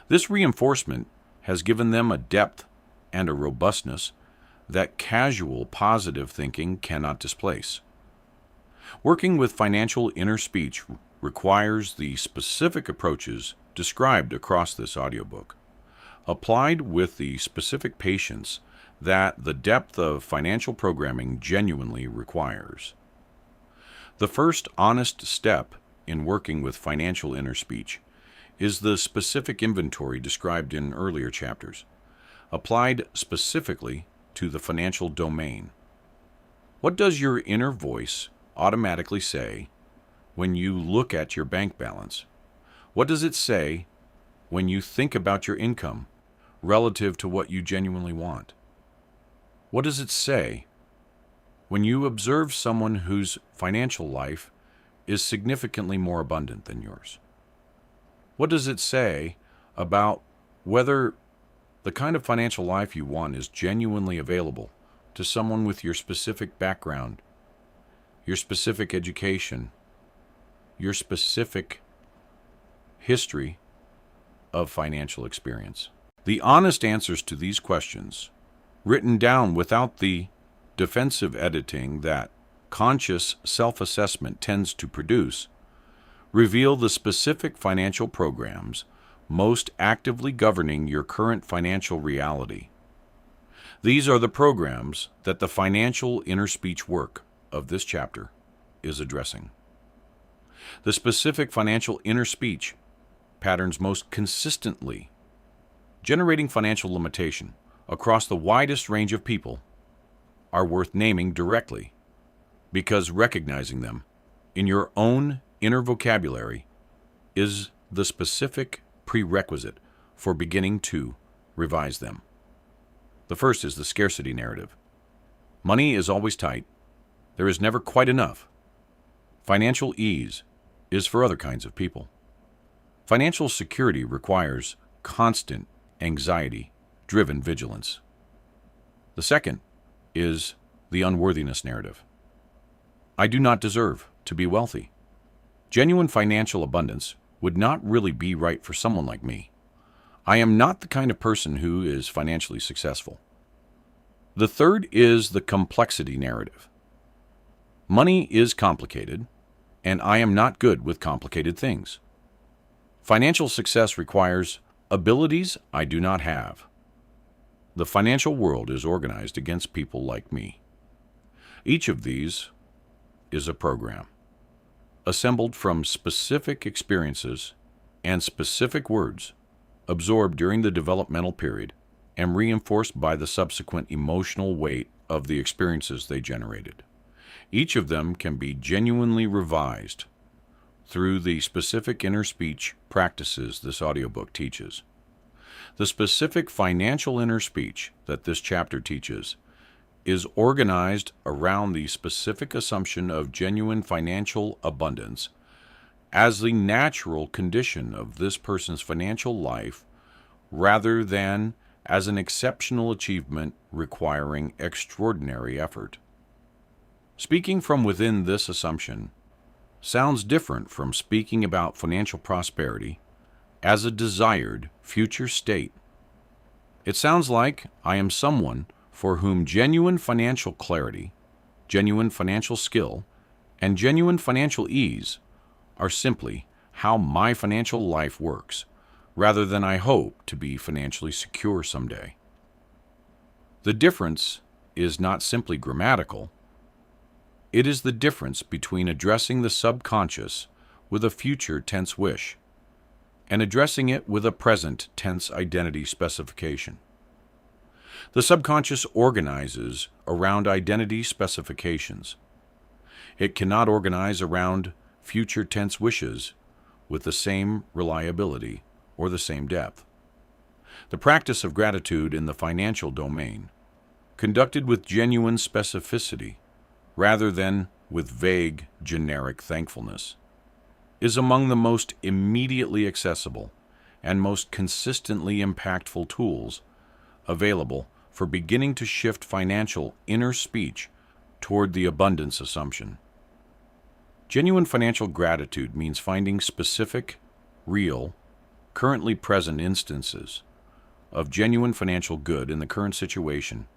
This reinforcement has given them a depth and a robustness that casual positive thinking cannot displace. Working with financial inner speech requires the specific approaches described across this audiobook, applied with the specific patience that the depth of financial programming genuinely requires. The first honest step in working with financial inner speech is the specific inventory described in earlier chapters, applied specifically to the financial domain. What does your inner voice automatically say when you look at your bank balance? What does it say when you think about your income relative to what you genuinely want? What does it say when you observe someone whose financial life is significantly more abundant than yours? What does it say about whether the kind of financial life you want is genuinely available to someone with your specific background, your specific education, your specific history of financial experience? The honest answers to these questions, written down without the defensive editing that conscious self-assessment tends to produce, reveal the specific financial programs most actively governing your current financial reality. These are the programs that the financial inner speech work of this chapter is addressing. The specific financial inner speech patterns most consistently generating financial limitation across the widest range of people are worth naming directly, because recognizing them in your own inner vocabulary is the specific prerequisite for beginning to revise them. The first is the scarcity narrative. Money is always tight. There is never quite enough. Financial ease is for other kinds of people. Financial security requires constant anxiety-driven vigilance. The second is the unworthiness narrative. I do not deserve to be wealthy. Genuine financial abundance would not really be right for someone like me. I am not the kind of person who is financially successful. The third is the complexity narrative. Money is complicated, and I am not good with complicated things. Financial success requires abilities I do not have. The financial world is organized against people like me. Each of these is a program, assembled from specific experiences and specific words absorbed during the developmental period and reinforced by the subsequent emotional weight of the experiences they generated. Each of them can be genuinely revised through the specific inner speech practices this audiobook teaches. The specific financial inner speech that this chapter teaches is organized around the specific assumption of genuine financial abundance as the natural condition of this person's financial life rather than as an exceptional achievement requiring extraordinary effort. Speaking from within this assumption sounds different from speaking about financial prosperity as a desired future state. It sounds like I am someone for whom genuine financial clarity, genuine financial skill, and genuine financial ease are simply how my financial life works, rather than I hope to be financially secure someday. The difference is not simply grammatical. It is the difference between addressing the subconscious with a future tense wish and addressing it with a present tense identity specification. The subconscious organizes around identity specifications. It cannot organize around future tense wishes with the same reliability or the same depth. The practice of gratitude in the financial domain, conducted with genuine specificity rather than with vague, generic thankfulness, is among the most immediately accessible and most consistently impactful tools available for beginning to shift financial inner speech toward the abundance assumption. Genuine financial gratitude means finding specific, real, currently present instances of genuine financial good in the current situation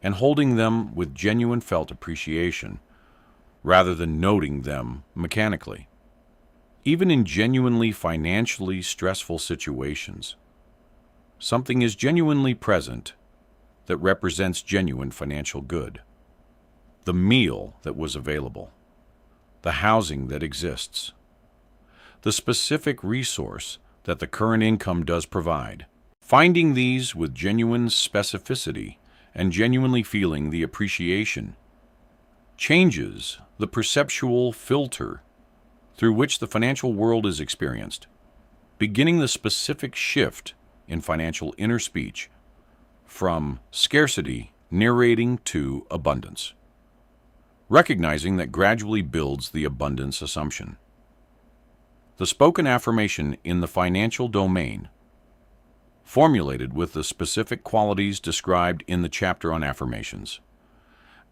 and holding them with genuine felt appreciation rather than noting them mechanically. Even in genuinely financially stressful situations, something is genuinely present that represents genuine financial good. The meal that was available, the housing that exists, the specific resource that the current income does provide. Finding these with genuine specificity and genuinely feeling the appreciation changes the perceptual filter through which the financial world is experienced, beginning the specific shift in financial inner speech from scarcity narrating to abundance, recognizing that gradually builds the abundance assumption. The spoken affirmation in the financial domain, formulated with the specific qualities described in the chapter on affirmations,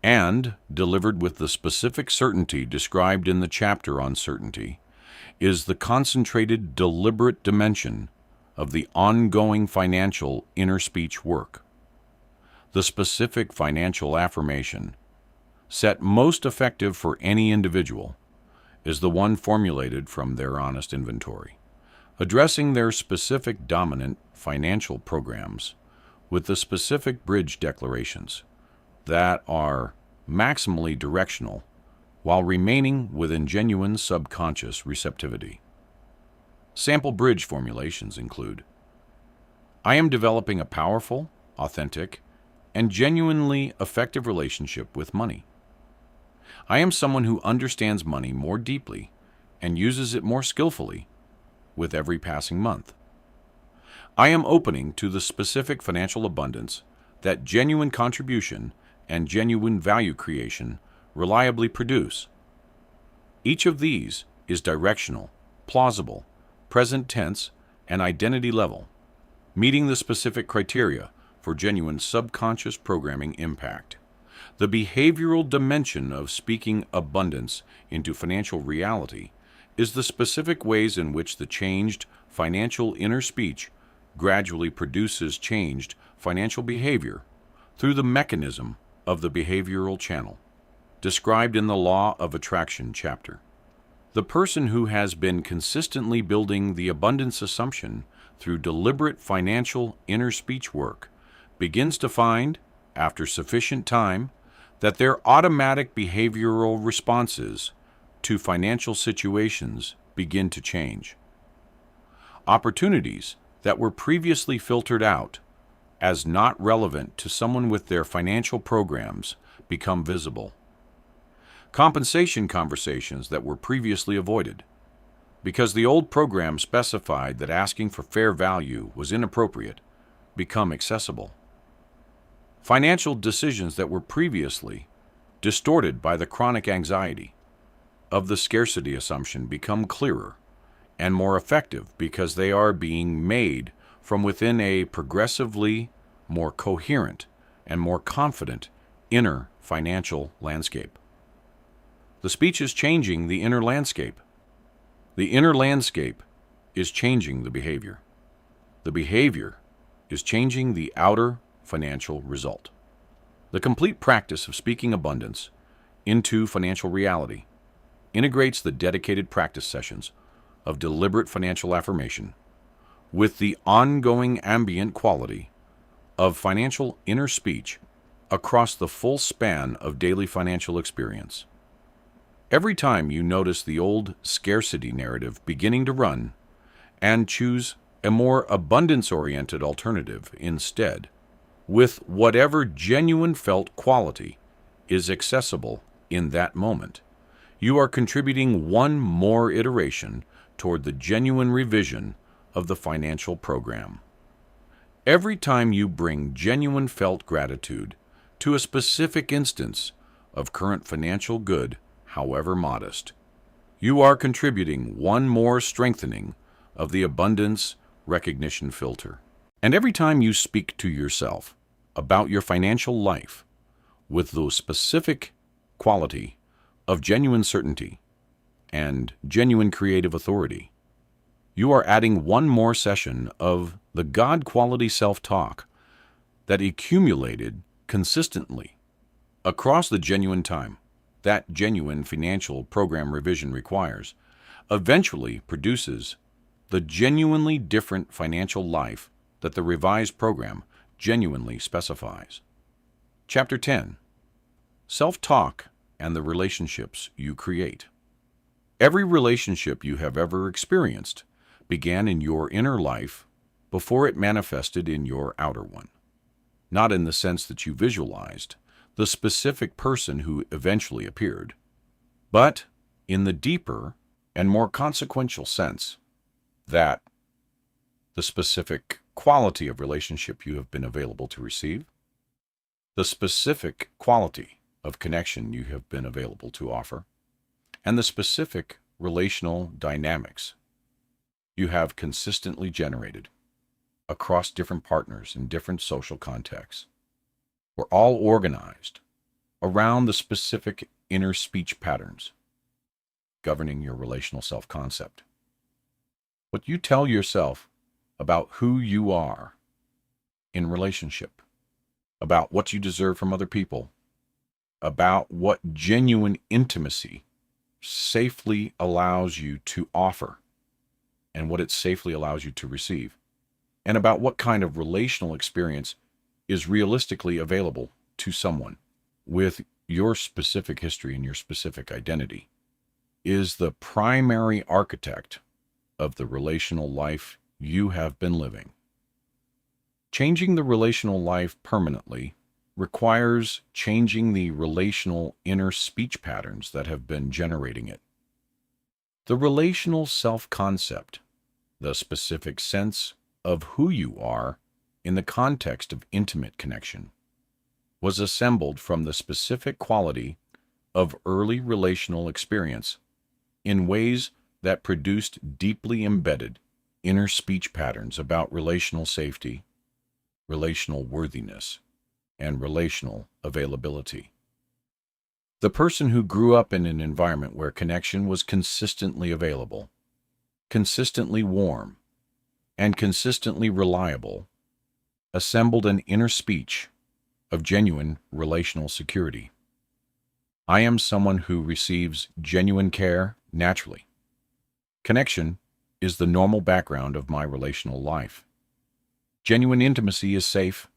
and delivered with the specific certainty described in the chapter on certainty, is the concentrated, deliberate dimension of the ongoing financial inner speech work. The specific financial affirmation, set most effective for any individual, is the one formulated from their honest inventory, addressing their specific dominant financial programs with the specific bridge declarations that are maximally directional while remaining within genuine subconscious receptivity. Sample bridge formulations include: I am developing a powerful, authentic, and genuinely effective relationship with money. I am someone who understands money more deeply and uses it more skillfully with every passing month. I am opening to the specific financial abundance that genuine contribution and genuine value creation reliably produce. Each of these is directional, plausible, present tense, and identity level, meeting the specific criteria for genuine subconscious programming impact. The behavioral dimension of speaking abundance into financial reality is the specific ways in which the changed financial inner speech gradually produces changed financial behavior through the mechanism of the behavioral channel, described in the Law of Attraction chapter. The person who has been consistently building the abundance assumption through deliberate financial inner speech work begins to find, after sufficient time, that their automatic behavioral responses to financial situations begin to change. Opportunities that were previously filtered out as not relevant to someone with their financial programs become visible. Compensation conversations that were previously avoided because the old program specified that asking for fair value was inappropriate become accessible. Financial decisions that were previously distorted by the chronic anxiety of the scarcity assumption become clearer and more effective because they are being made from within a progressively more coherent and more confident inner financial landscape. The speech is changing the inner landscape. The inner landscape is changing the behavior. The behavior is changing the outer financial result. The complete practice of speaking abundance into financial reality integrates the dedicated practice sessions of deliberate financial affirmation with the ongoing ambient quality of financial inner speech across the full span of daily financial experience. Every time you notice the old scarcity narrative beginning to run and choose a more abundance-oriented alternative instead, with whatever genuine felt quality is accessible in that moment, you are contributing one more iteration toward the genuine revision of the financial program. Every time you bring genuine felt gratitude to a specific instance of current financial good, however modest, you are contributing one more strengthening of the abundance recognition filter. And every time you speak to yourself about your financial life with the specific quality of genuine certainty and genuine creative authority, you are adding one more session of the God quality self-talk that accumulated consistently across the genuine time that genuine financial program revision requires, eventually produces the genuinely different financial life that the revised program genuinely specifies. Chapter 10. Self-talk and the relationships you create. Every relationship you have ever experienced began in your inner life before it manifested in your outer one. Not in the sense that you visualized the specific person who eventually appeared, but in the deeper and more consequential sense that the specific quality of relationship you have been available to receive, the specific quality of connection you have been available to offer, and the specific relational dynamics you have consistently generated across different partners in different social contexts were all organized around the specific inner speech patterns governing your relational self-concept. What you tell yourself about who you are in relationship, about what you deserve from other people, about what genuine intimacy safely allows you to offer and what it safely allows you to receive, and about what kind of relational experience is realistically available to someone with your specific history and your specific identity, is the primary architect of the relational life you have been living. Changing the relational life permanently requires changing the relational inner speech patterns that have been generating it. The relational self-concept, the specific sense of who you are in the context of intimate connection, was assembled from the specific quality of early relational experience in ways that produced deeply embedded inner speech patterns about relational safety, relational worthiness, and relational availability. The person who grew up in an environment where connection was consistently available, consistently warm, and consistently reliable, assembled an inner speech of genuine relational security. I am someone who receives genuine care naturally. Connection is the normal background of my relational life. Genuine intimacy is safe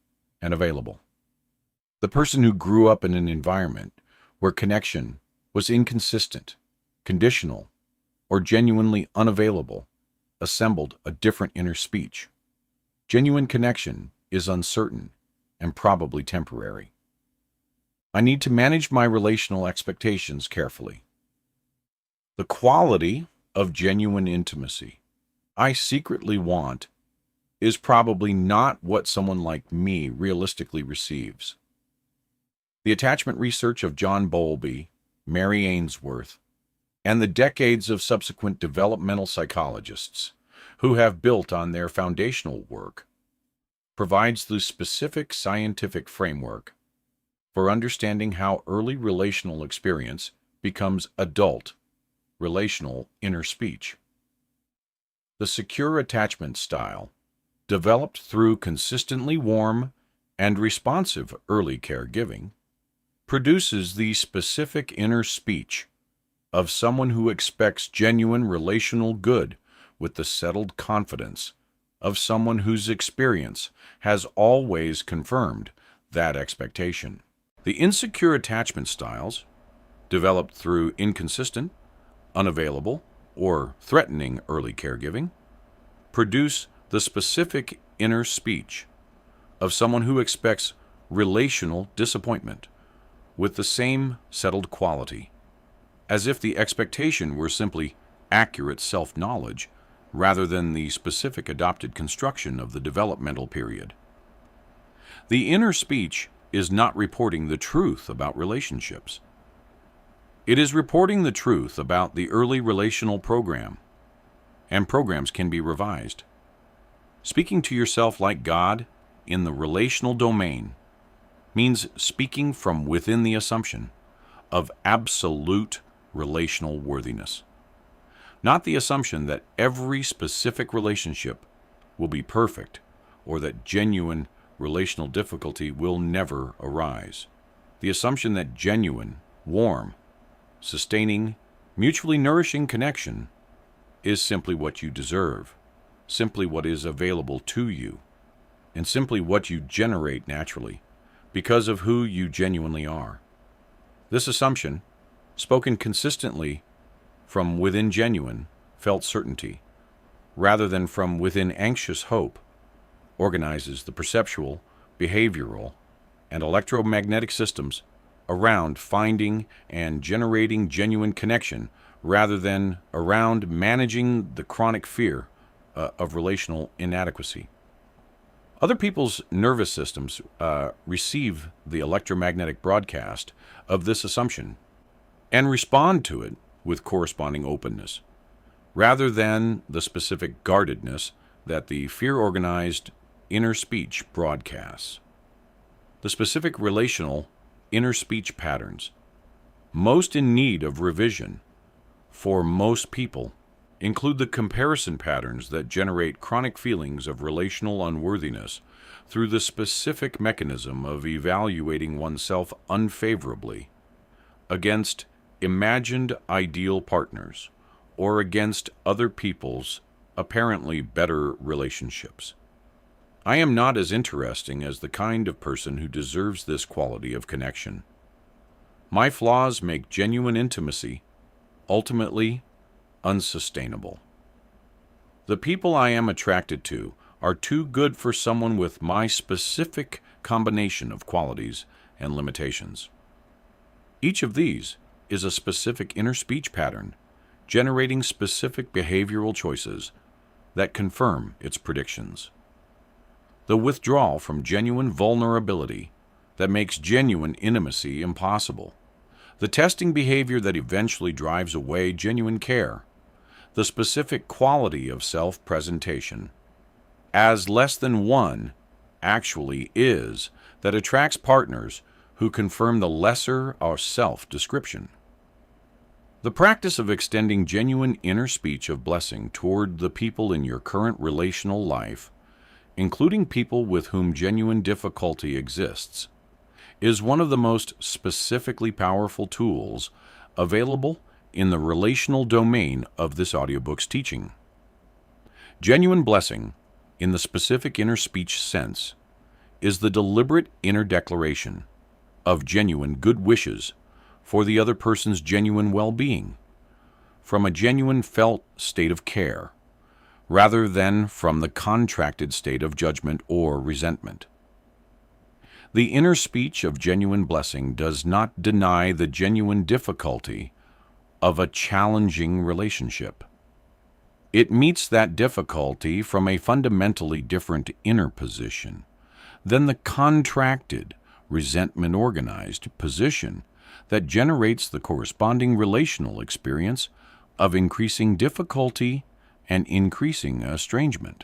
and available. The person who grew up in an environment where connection was inconsistent, conditional, or genuinely unavailable assembled a different inner speech. Genuine connection is uncertain and probably temporary. I need to manage my relational expectations carefully. The quality of genuine intimacy I secretly want is probably not what someone like me realistically receives. The attachment research of John Bowlby, Mary Ainsworth, and the decades of subsequent developmental psychologists who have built on their foundational work provides the specific scientific framework for understanding how early relational experience becomes adult relational inner speech. The secure attachment style, developed through consistently warm and responsive early caregiving, produces the specific inner speech of someone who expects genuine relational good with the settled confidence of someone whose experience has always confirmed that expectation. The insecure attachment styles, developed through inconsistent, unavailable, or threatening early caregiving, produce the specific inner speech of someone who expects relational disappointment with the same settled quality, as if the expectation were simply accurate self-knowledge rather than the specific adopted construction of the developmental period. The inner speech is not reporting the truth about relationships. It is reporting the truth about the early relational program, and programs can be revised. Speaking to yourself like God in the relational domain means speaking from within the assumption of absolute relational worthiness, not the assumption that every specific relationship will be perfect or that genuine relational difficulty will never arise. The assumption that genuine, warm, sustaining, mutually nourishing connection is simply what you deserve, simply what is available to you, and simply what you generate naturally because of who you genuinely are. This assumption, spoken consistently from within genuine, felt certainty, rather than from within anxious hope, organizes the perceptual, behavioral, and electromagnetic systems around finding and generating genuine connection rather than around managing the chronic fear of relational inadequacy. Other people's nervous systems receive the electromagnetic broadcast of this assumption and respond to it with corresponding openness, rather than the specific guardedness that the fear-organized inner speech broadcasts. The specific relational inner speech patterns, most in need of revision for most people, include the comparison patterns that generate chronic feelings of relational unworthiness through the specific mechanism of evaluating oneself unfavorably against imagined ideal partners or against other people's apparently better relationships. I am not as interesting as the kind of person who deserves this quality of connection. My flaws make genuine intimacy ultimately unsustainable. The people I am attracted to are too good for someone with my specific combination of qualities and limitations. Each of these is a specific inner speech pattern, generating specific behavioral choices that confirm its predictions. The withdrawal from genuine vulnerability that makes genuine intimacy impossible. The testing behavior that eventually drives away genuine care. The specific quality of self-presentation, as less than one actually is, that attracts partners who confirm the lesser or self-description. The practice of extending genuine inner speech of blessing toward the people in your current relational life, including people with whom genuine difficulty exists, is one of the most specifically powerful tools available in the relational domain of this audiobook's teaching. Genuine blessing, in the specific inner speech sense, is the deliberate inner declaration of genuine good wishes for the other person's genuine well-being, from a genuine felt state of care, rather than from the contracted state of judgment or resentment. The inner speech of genuine blessing does not deny the genuine difficulty of a challenging relationship. It meets that difficulty from a fundamentally different inner position than the contracted, resentment-organized position that generates the corresponding relational experience of increasing difficulty and increasing estrangement.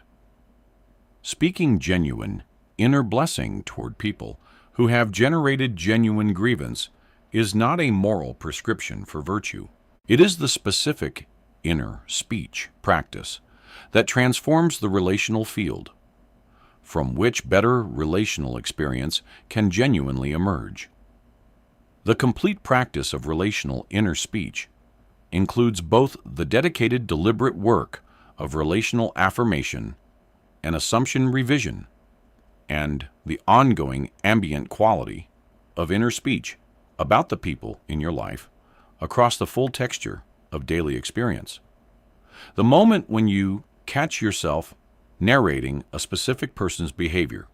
Speaking genuine inner blessing toward people who have generated genuine grievance is not a moral prescription for virtue. It is the specific inner speech practice that transforms the relational field, from which better relational experience can genuinely emerge. The complete practice of relational inner speech includes both the dedicated deliberate work of relational affirmation and assumption revision, and the ongoing ambient quality of inner speech about the people in your life across the full texture of daily experience. The moment when you catch yourself narrating a specific person's behavior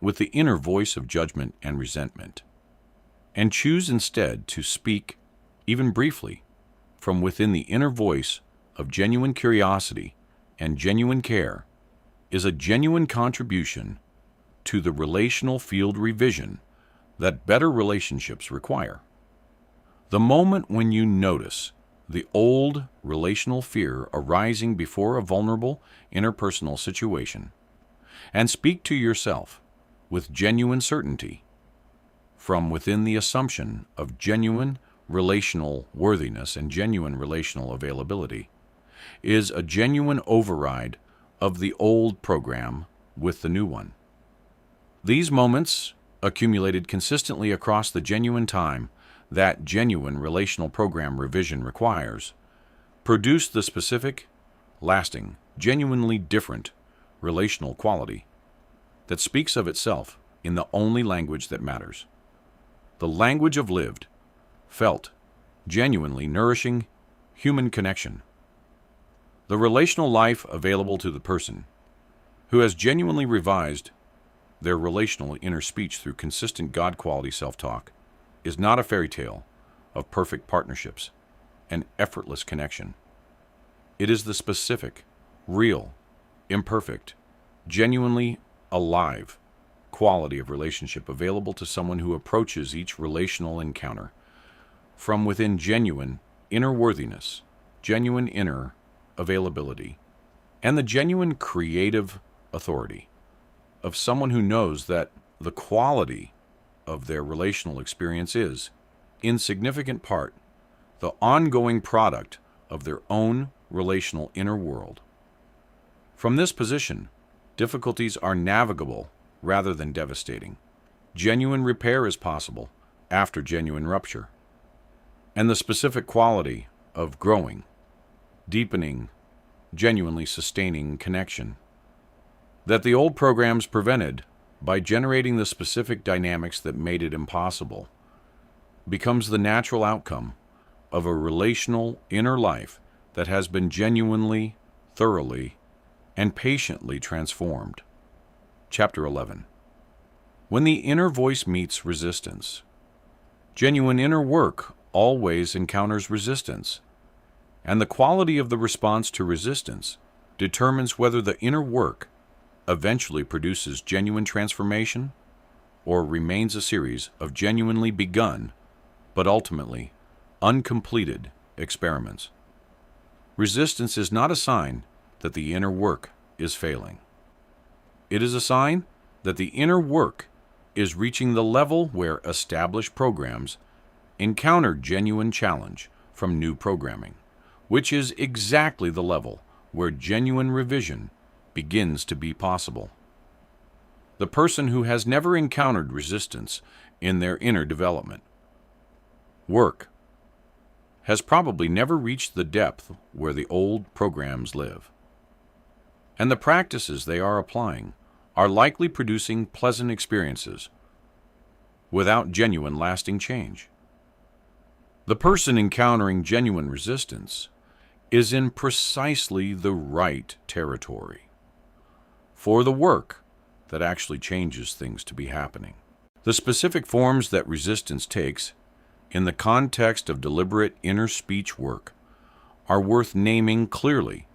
with the inner voice of judgment and resentment, and choose instead to speak, even briefly, from within the inner voice of genuine curiosity and genuine care, is a genuine contribution to the relational field revision that better relationships require. The moment when you notice the old relational fear arising before a vulnerable interpersonal situation and speak to yourself with genuine certainty from within the assumption of genuine relational worthiness and genuine relational availability is a genuine override of the old program with the new one. These moments, accumulated consistently across the genuine time that genuine relational program revision requires, produce the specific, lasting, genuinely different relational quality that speaks of itself in the only language that matters, the language of lived, felt, genuinely nourishing human connection. The relational life available to the person who has genuinely revised their relational inner speech through consistent God-quality self-talk is not a fairy tale of perfect partnerships and effortless connection. It is the specific, real, imperfect, genuinely alive quality of relationship available to someone who approaches each relational encounter from within genuine inner worthiness, genuine inner availability, and the genuine creative authority of someone who knows that the quality of their relational experience is, in significant part, the ongoing product of their own relational inner world. From this position, difficulties are navigable rather than devastating. Genuine repair is possible after genuine rupture, and the specific quality of growing, deepening, genuinely sustaining connection that the old programs prevented by generating the specific dynamics that made it impossible becomes the natural outcome of a relational inner life that has been genuinely, thoroughly, and patiently transformed. Chapter 11. When the inner voice meets resistance, genuine inner work always encounters resistance, and the quality of the response to resistance determines whether the inner work eventually produces genuine transformation or remains a series of genuinely begun but ultimately uncompleted experiments. Resistance is not a sign that the inner work is failing. It is a sign that the inner work is reaching the level where established programs encounter genuine challenge from new programming, which is exactly the level where genuine revision begins to be possible. The person who has never encountered resistance in their inner development work has probably never reached the depth where the old programs live, and the practices they are applying are likely producing pleasant experiences without genuine lasting change. The person encountering genuine resistance is in precisely the right territory for the work that actually changes things to be happening. The specific forms that resistance takes in the context of deliberate inner speech work are worth naming clearly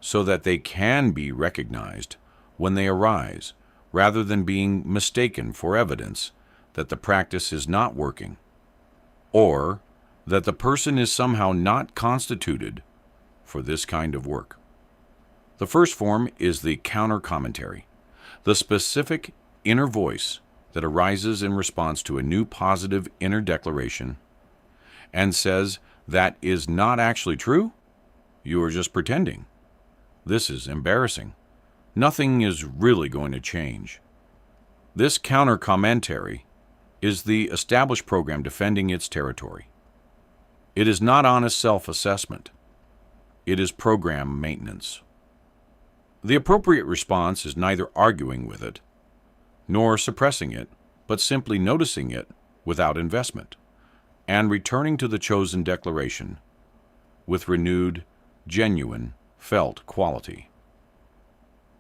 so that they can be recognized when they arise, rather than being mistaken for evidence that the practice is not working, or that the person is somehow not constituted for this kind of work. The first form is the counter-commentary, the specific inner voice that arises in response to a new positive inner declaration and says that is not actually true. You are just pretending. This is embarrassing. Nothing is really going to change. This counter-commentary is the established program defending its territory. It is not honest self-assessment. It is program maintenance. The appropriate response is neither arguing with it nor suppressing it, but simply noticing it without investment and returning to the chosen declaration with renewed, genuine, felt quality.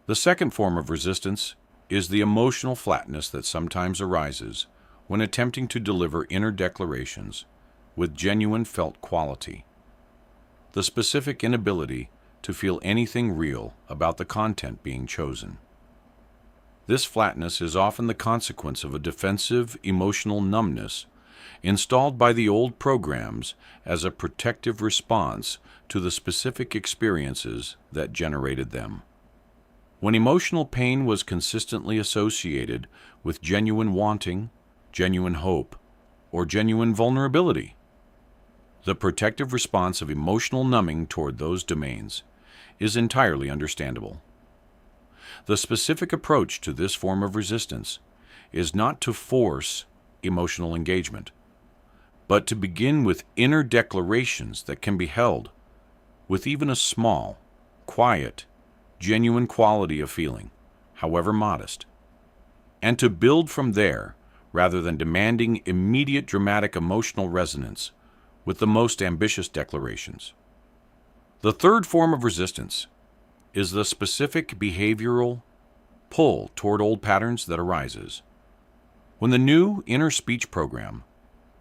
The second form of resistance is the emotional flatness that sometimes arises when attempting to deliver inner declarations with genuine felt quality. The specific inability to feel anything real about the content being chosen. This flatness is often the consequence of a defensive emotional numbness installed by the old programs as a protective response to the specific experiences that generated them. When emotional pain was consistently associated with genuine wanting, genuine hope, or genuine vulnerability, the protective response of emotional numbing toward those domains is entirely understandable. The specific approach to this form of resistance is not to force emotional engagement, but to begin with inner declarations that can be held with even a small, quiet, genuine quality of feeling, however modest, and to build from there rather than demanding immediate dramatic emotional resonance with the most ambitious declarations. The third form of resistance is the specific behavioral pull toward old patterns that arises when the new inner speech program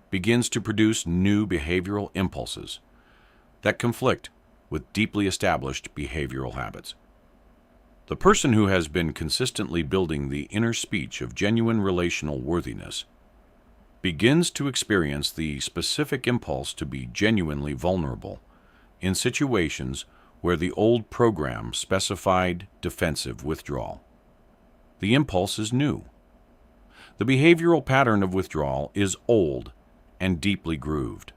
begins to produce new behavioral impulses that conflict with deeply established behavioral habits. The person who has been consistently building the inner speech of genuine relational worthiness begins to experience the specific impulse to be genuinely vulnerable in situations where the old program specified defensive withdrawal. The impulse is new. The behavioral pattern of withdrawal is old and deeply grooved.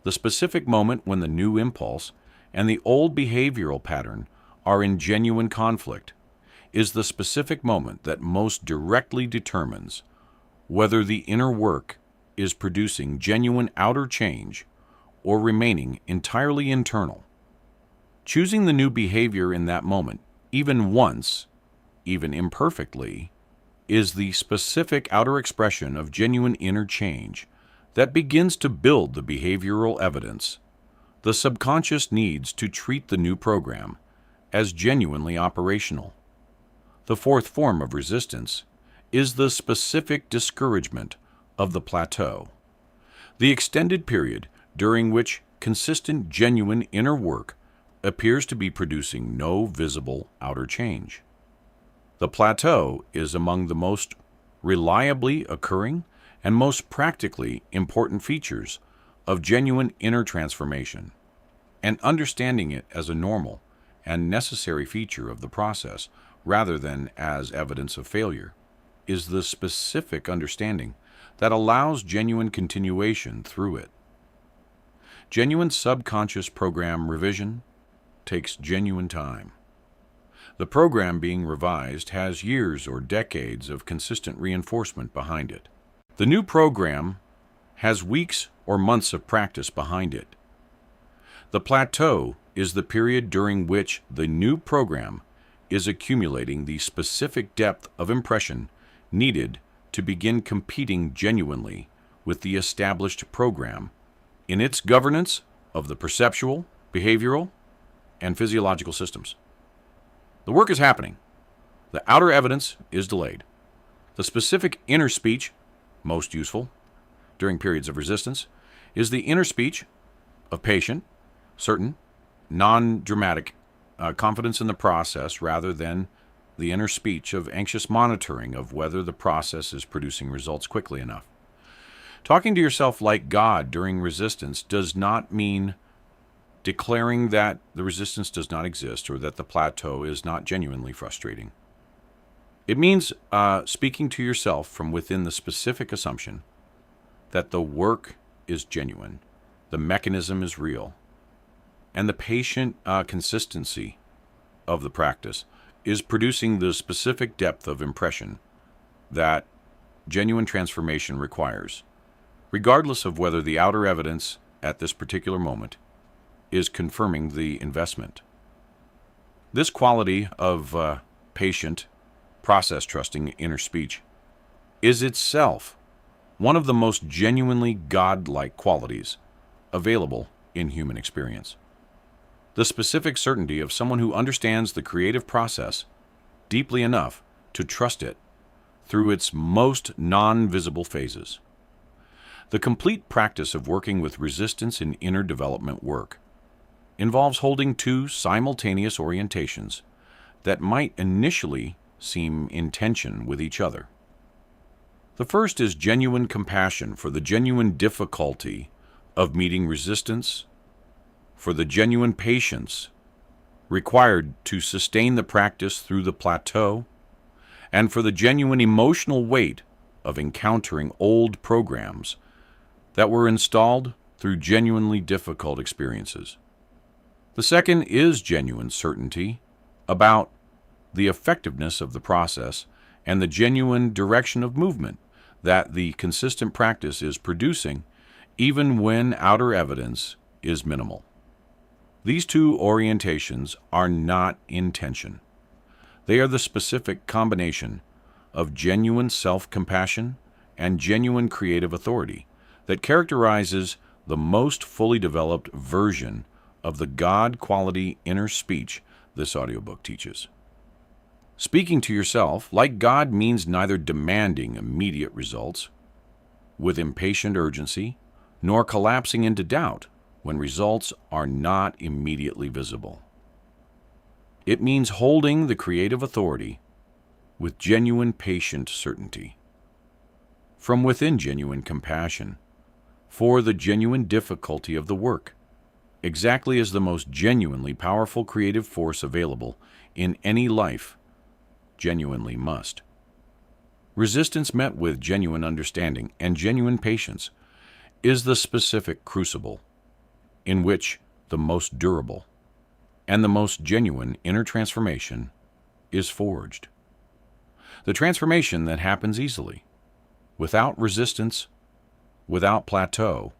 The specific moment when the new impulse and the old behavioral pattern are in genuine conflict is the specific moment that most directly determines whether the inner work is producing genuine outer change or remaining entirely internal. Choosing the new behavior in that moment, even once, even imperfectly, is the specific outer expression of genuine inner change that begins to build the behavioral evidence. The subconscious needs to treat the new program as genuinely operational. The fourth form of resistance is the specific discouragement of the plateau, the extended period during which consistent, genuine inner work appears to be producing no visible outer change. The plateau is among the most reliably occurring and most practically important features of genuine inner transformation, and understanding it as a normal and necessary feature of the process rather than as evidence of failure is the specific understanding that allows genuine continuation through it. Genuine subconscious program revision takes genuine time. The program being revised has years or decades of consistent reinforcement behind it. The new program has weeks or months of practice behind it. The plateau is the period during which the new program is accumulating the specific depth of impression needed to begin competing genuinely with the established program in its governance of the perceptual, behavioral, and physiological systems. The work is happening. The outer evidence is delayed. The specific inner speech, most useful during periods of resistance, is the inner speech of patient, certain, non-dramatic confidence in the process rather than the inner speech of anxious monitoring of whether the process is producing results quickly enough. Talking to yourself like God during resistance does not mean declaring that the resistance does not exist or that the plateau is not genuinely frustrating. It means speaking to yourself from within the specific assumption that the work is genuine, the mechanism is real, and the patient consistency of the practice is producing the specific depth of impression that genuine transformation requires, regardless of whether the outer evidence at this particular moment is confirming the investment. This quality of patient, process-trusting inner speech is itself one of the most genuinely God-like qualities available in human experience. The specific certainty of someone who understands the creative process deeply enough to trust it through its most non-visible phases. The complete practice of working with resistance in inner development work involves holding two simultaneous orientations that might initially seem in tension with each other. The first is genuine compassion for the genuine difficulty of meeting resistance, for the genuine patience required to sustain the practice through the plateau, and for the genuine emotional weight of encountering old programs that were installed through genuinely difficult experiences. The second is genuine certainty about the effectiveness of the process and the genuine direction of movement that the consistent practice is producing, even when outer evidence is minimal. These two orientations are not in tension. They are the specific combination of genuine self-compassion and genuine creative authority that characterizes the most fully developed version of the God quality inner speech this audiobook teaches. Speaking to yourself like God means neither demanding immediate results with impatient urgency, nor collapsing into doubt when results are not immediately visible. It means holding the creative authority with genuine patient certainty, from within genuine compassion for the genuine difficulty of the work, exactly as the most genuinely powerful creative force available in any life genuinely must. Resistance met with genuine understanding and genuine patience is the specific crucible in which the most durable and the most genuine inner transformation is forged. The transformation that happens easily, without resistance, without plateau,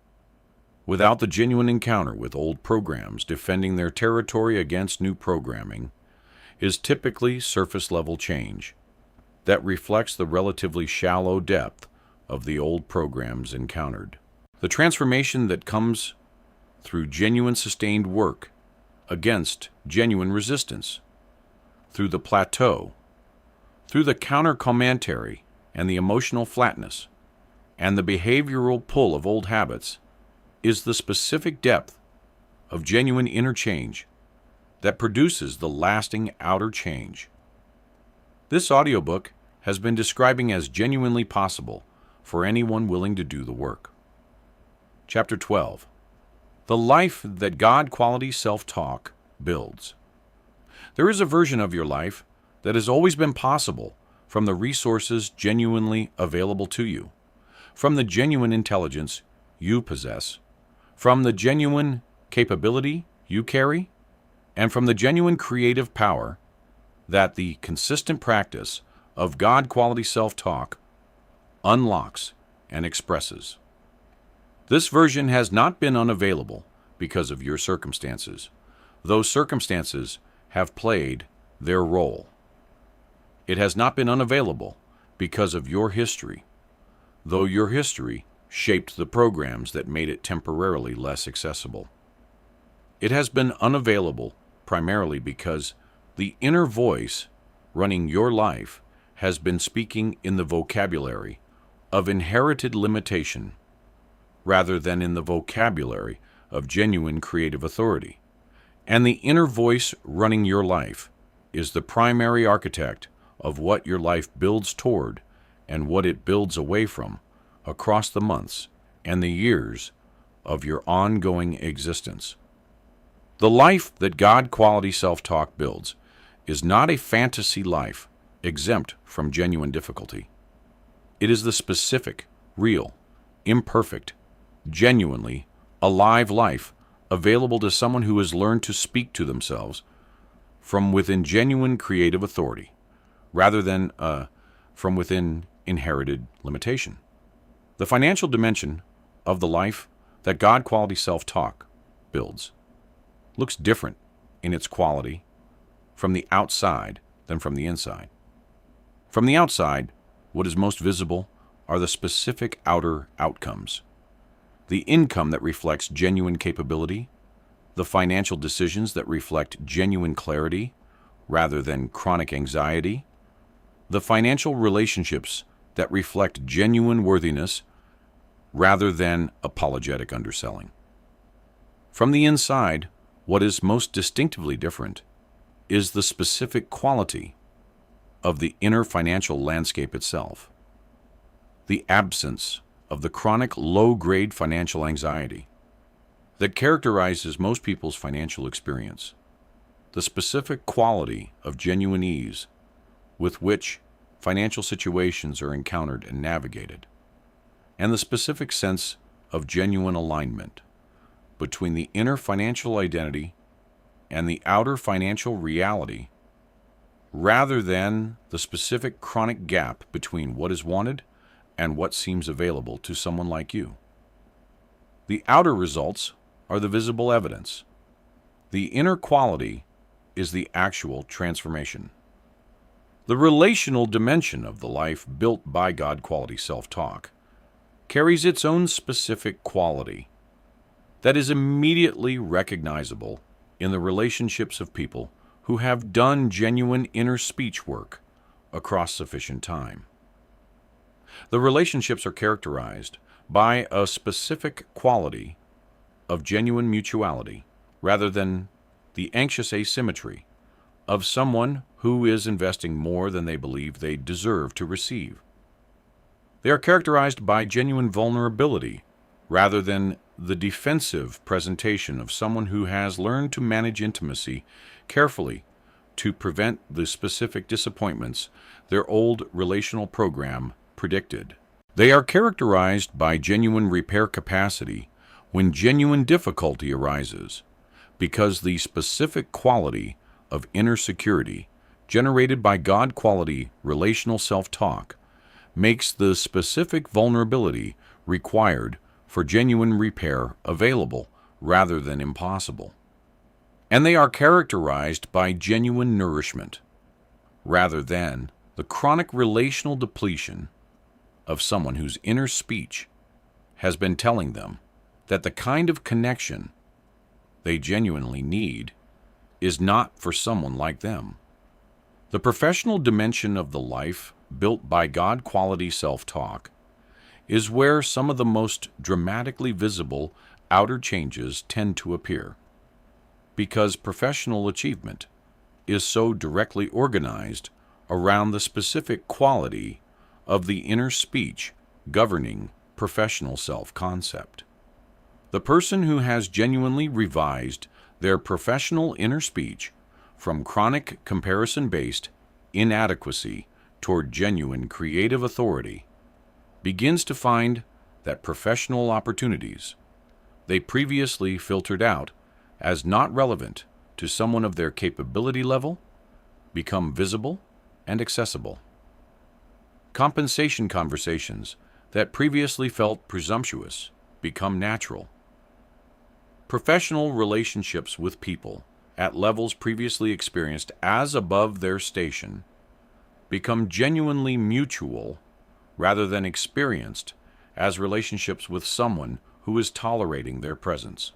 without the genuine encounter with old programs defending their territory against new programming, is typically surface-level change that reflects the relatively shallow depth of the old programs encountered. The transformation that comes through genuine sustained work against genuine resistance, through the plateau, through the counter-commentary and the emotional flatness, and the behavioral pull of old habits, is the specific depth of genuine inner change that produces the lasting outer change. This audiobook has been describing as genuinely possible for anyone willing to do the work. Chapter 12. The life that God quality self-talk builds. There is a version of your life that has always been possible from the resources genuinely available to you, from the genuine intelligence you possess, from the genuine capability you carry, and from the genuine creative power that the consistent practice of God quality self-talk unlocks and expresses. This version has not been unavailable because of your circumstances. Those circumstances have played their role. It has not been unavailable because of your history, though your history shaped the programs that made it temporarily less accessible. It has been unavailable primarily because the inner voice running your life has been speaking in the vocabulary of inherited limitation rather than in the vocabulary of genuine creative authority, And the inner voice running your life is the primary architect of what your life builds toward and what it builds away from across the months and the years of your ongoing existence. The life that God quality self-talk builds is not a fantasy life exempt from genuine difficulty. It is the specific, real, imperfect, genuinely alive life available to someone who has learned to speak to themselves from within genuine creative authority, rather than from within inherited limitation. The financial dimension of the life that God quality self-talk builds looks different in its quality from the outside than from the inside. From the outside, what is most visible are the specific outer outcomes. The income that reflects genuine capability, the financial decisions that reflect genuine clarity rather than chronic anxiety, the financial relationships that reflect genuine worthiness rather than apologetic underselling. From the inside, what is most distinctively different is the specific quality of the inner financial landscape itself, the absence of the chronic low-grade financial anxiety that characterizes most people's financial experience, the specific quality of genuine ease with which financial situations are encountered and navigated, and the specific sense of genuine alignment between the inner financial identity and the outer financial reality, rather than the specific chronic gap between what is wanted and what seems available to someone like you. The outer results are the visible evidence. The inner quality is the actual transformation. The relational dimension of the life built by God quality self-talk carries its own specific quality that is immediately recognizable in the relationships of people who have done genuine inner speech work across sufficient time. The relationships are characterized by a specific quality of genuine mutuality rather than the anxious asymmetry of someone who is investing more than they believe they deserve to receive. They are characterized by genuine vulnerability rather than the defensive presentation of someone who has learned to manage intimacy carefully to prevent the specific disappointments their old relational program predicted. They are characterized by genuine repair capacity when genuine difficulty arises, because the specific quality of inner security generated by God quality relational self-talk makes the specific vulnerability required for genuine repair available rather than impossible. And they are characterized by genuine nourishment rather than the chronic relational depletion of someone whose inner speech has been telling them that the kind of connection they genuinely need is not for someone like them. The professional dimension of the life built by God quality self-talk is where some of the most dramatically visible outer changes tend to appear, because professional achievement is so directly organized around the specific quality of the inner speech governing professional self-concept. The person who has genuinely revised their professional inner speech from chronic comparison-based inadequacy toward genuine creative authority begins to find that professional opportunities they previously filtered out as not relevant to someone of their capability level become visible and accessible. Compensation conversations that previously felt presumptuous become natural. Professional relationships with people at levels previously experienced as above their station become genuinely mutual rather than experienced as relationships with someone who is tolerating their presence.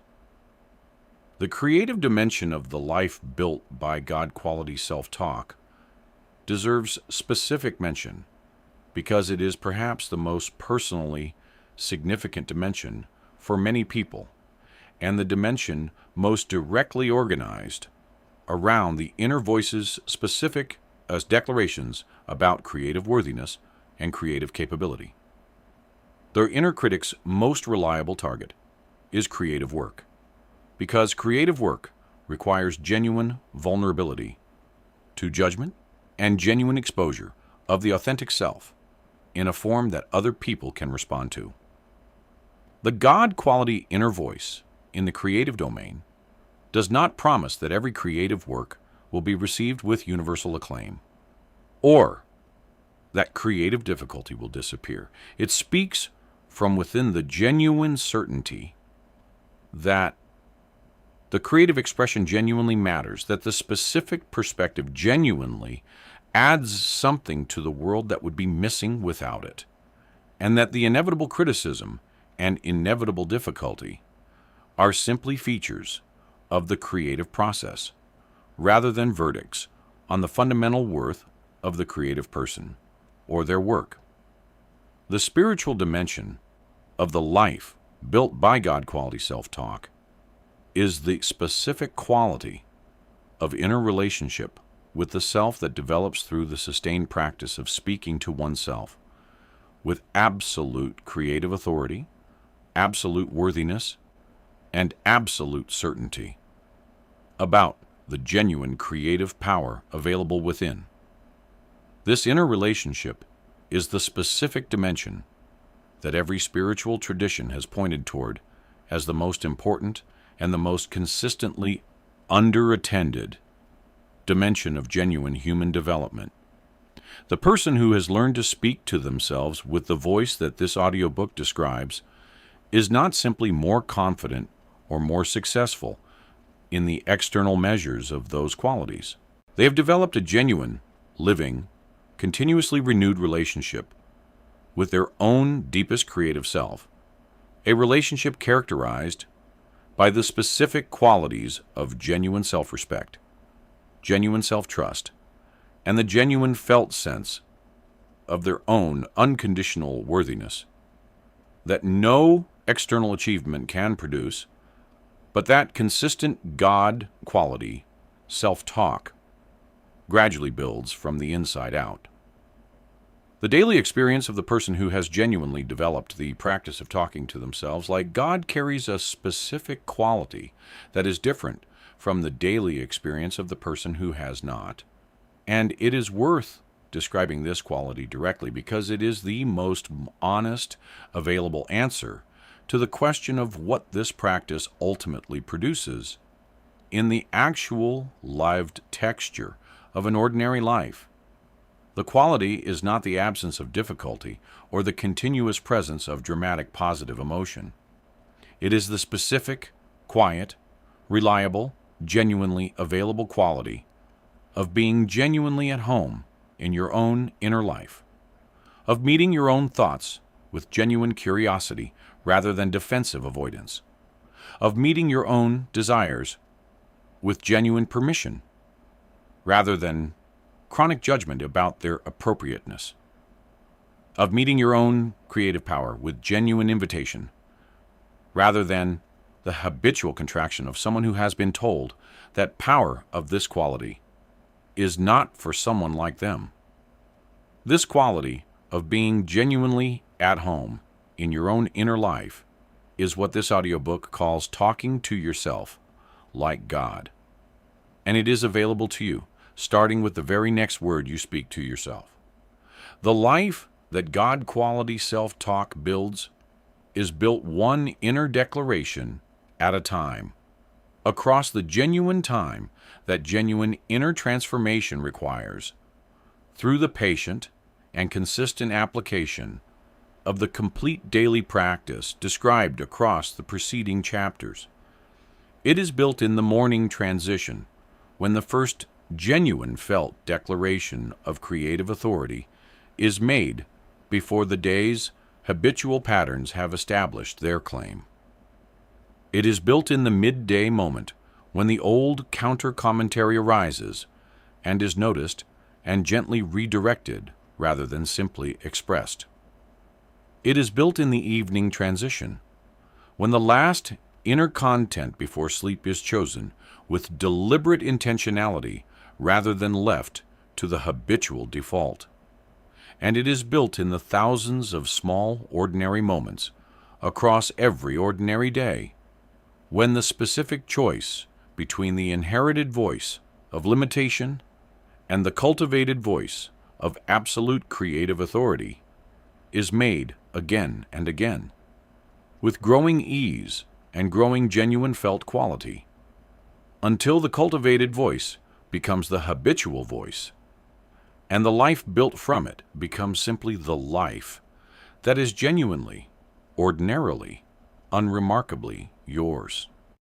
The creative dimension of the life built by God quality self-talk deserves specific mention because it is perhaps the most personally significant dimension for many people, and the dimension most directly organized around the inner voice's specific as declarations about creative worthiness and creative capability. Their inner critic's most reliable target is creative work, because creative work requires genuine vulnerability to judgment and genuine exposure of the authentic self in a form that other people can respond to. The God quality inner voice in the creative domain does not promise that every creative work will be received with universal acclaim, or that creative difficulty will disappear. It speaks from within the genuine certainty that the creative expression genuinely matters, that the specific perspective genuinely adds something to the world that would be missing without it, and that the inevitable criticism and inevitable difficulty are simply features of the creative process, rather than verdicts on the fundamental worth of the creative person or their work. The spiritual dimension of the life built by God quality self-talk is the specific quality of inner relationship with the self that develops through the sustained practice of speaking to oneself with absolute creative authority, absolute worthiness, and absolute certainty about the genuine creative power available within. This inner relationship is the specific dimension that every spiritual tradition has pointed toward as the most important and the most consistently underattended dimension of genuine human development. The person who has learned to speak to themselves with the voice that this audiobook describes is not simply more confident or more successful in the external measures of those qualities. They have developed a genuine, living, continuously renewed relationship with their own deepest creative self, a relationship characterized by the specific qualities of genuine self-respect, genuine self-trust, and the genuine felt sense of their own unconditional worthiness that no external achievement can produce, but that consistent God quality self-talk gradually builds from the inside out. The daily experience of the person who has genuinely developed the practice of talking to themselves like God carries a specific quality that is different from the daily experience of the person who has not. And it is worth describing this quality directly because it is the most honest available answer to the question of what this practice ultimately produces in the actual lived texture of an ordinary life. The quality is not the absence of difficulty or the continuous presence of dramatic positive emotion. It is the specific, quiet, reliable, genuinely available quality of being genuinely at home in your own inner life, of meeting your own thoughts with genuine curiosity rather than defensive avoidance, of meeting your own desires with genuine permission rather than chronic judgment about their appropriateness, of meeting your own creative power with genuine invitation rather than the habitual contraction of someone who has been told that power of this quality is not for someone like them. This quality of being genuinely at home in your own inner life is what this audiobook calls talking to yourself like God. And it is available to you, starting with the very next word you speak to yourself. The life that God quality self-talk builds is built one inner declaration at a time, across the genuine time that genuine inner transformation requires, through the patient and consistent application of the complete daily practice described across the preceding chapters. It is built in the morning transition, when the first genuine felt declaration of creative authority is made before the day's habitual patterns have established their claim. It is built in the midday moment when the old counter-commentary arises and is noticed and gently redirected rather than simply expressed. It is built in the evening transition when the last inner content before sleep is chosen with deliberate intentionality rather than left to the habitual default. And it is built in the thousands of small, ordinary moments across every ordinary day, when the specific choice between the inherited voice of limitation and the cultivated voice of absolute creative authority is made again and again, with growing ease and growing genuine felt quality, until the cultivated voice becomes the habitual voice, and the life built from it becomes simply the life that is genuinely, ordinarily, unremarkably yours.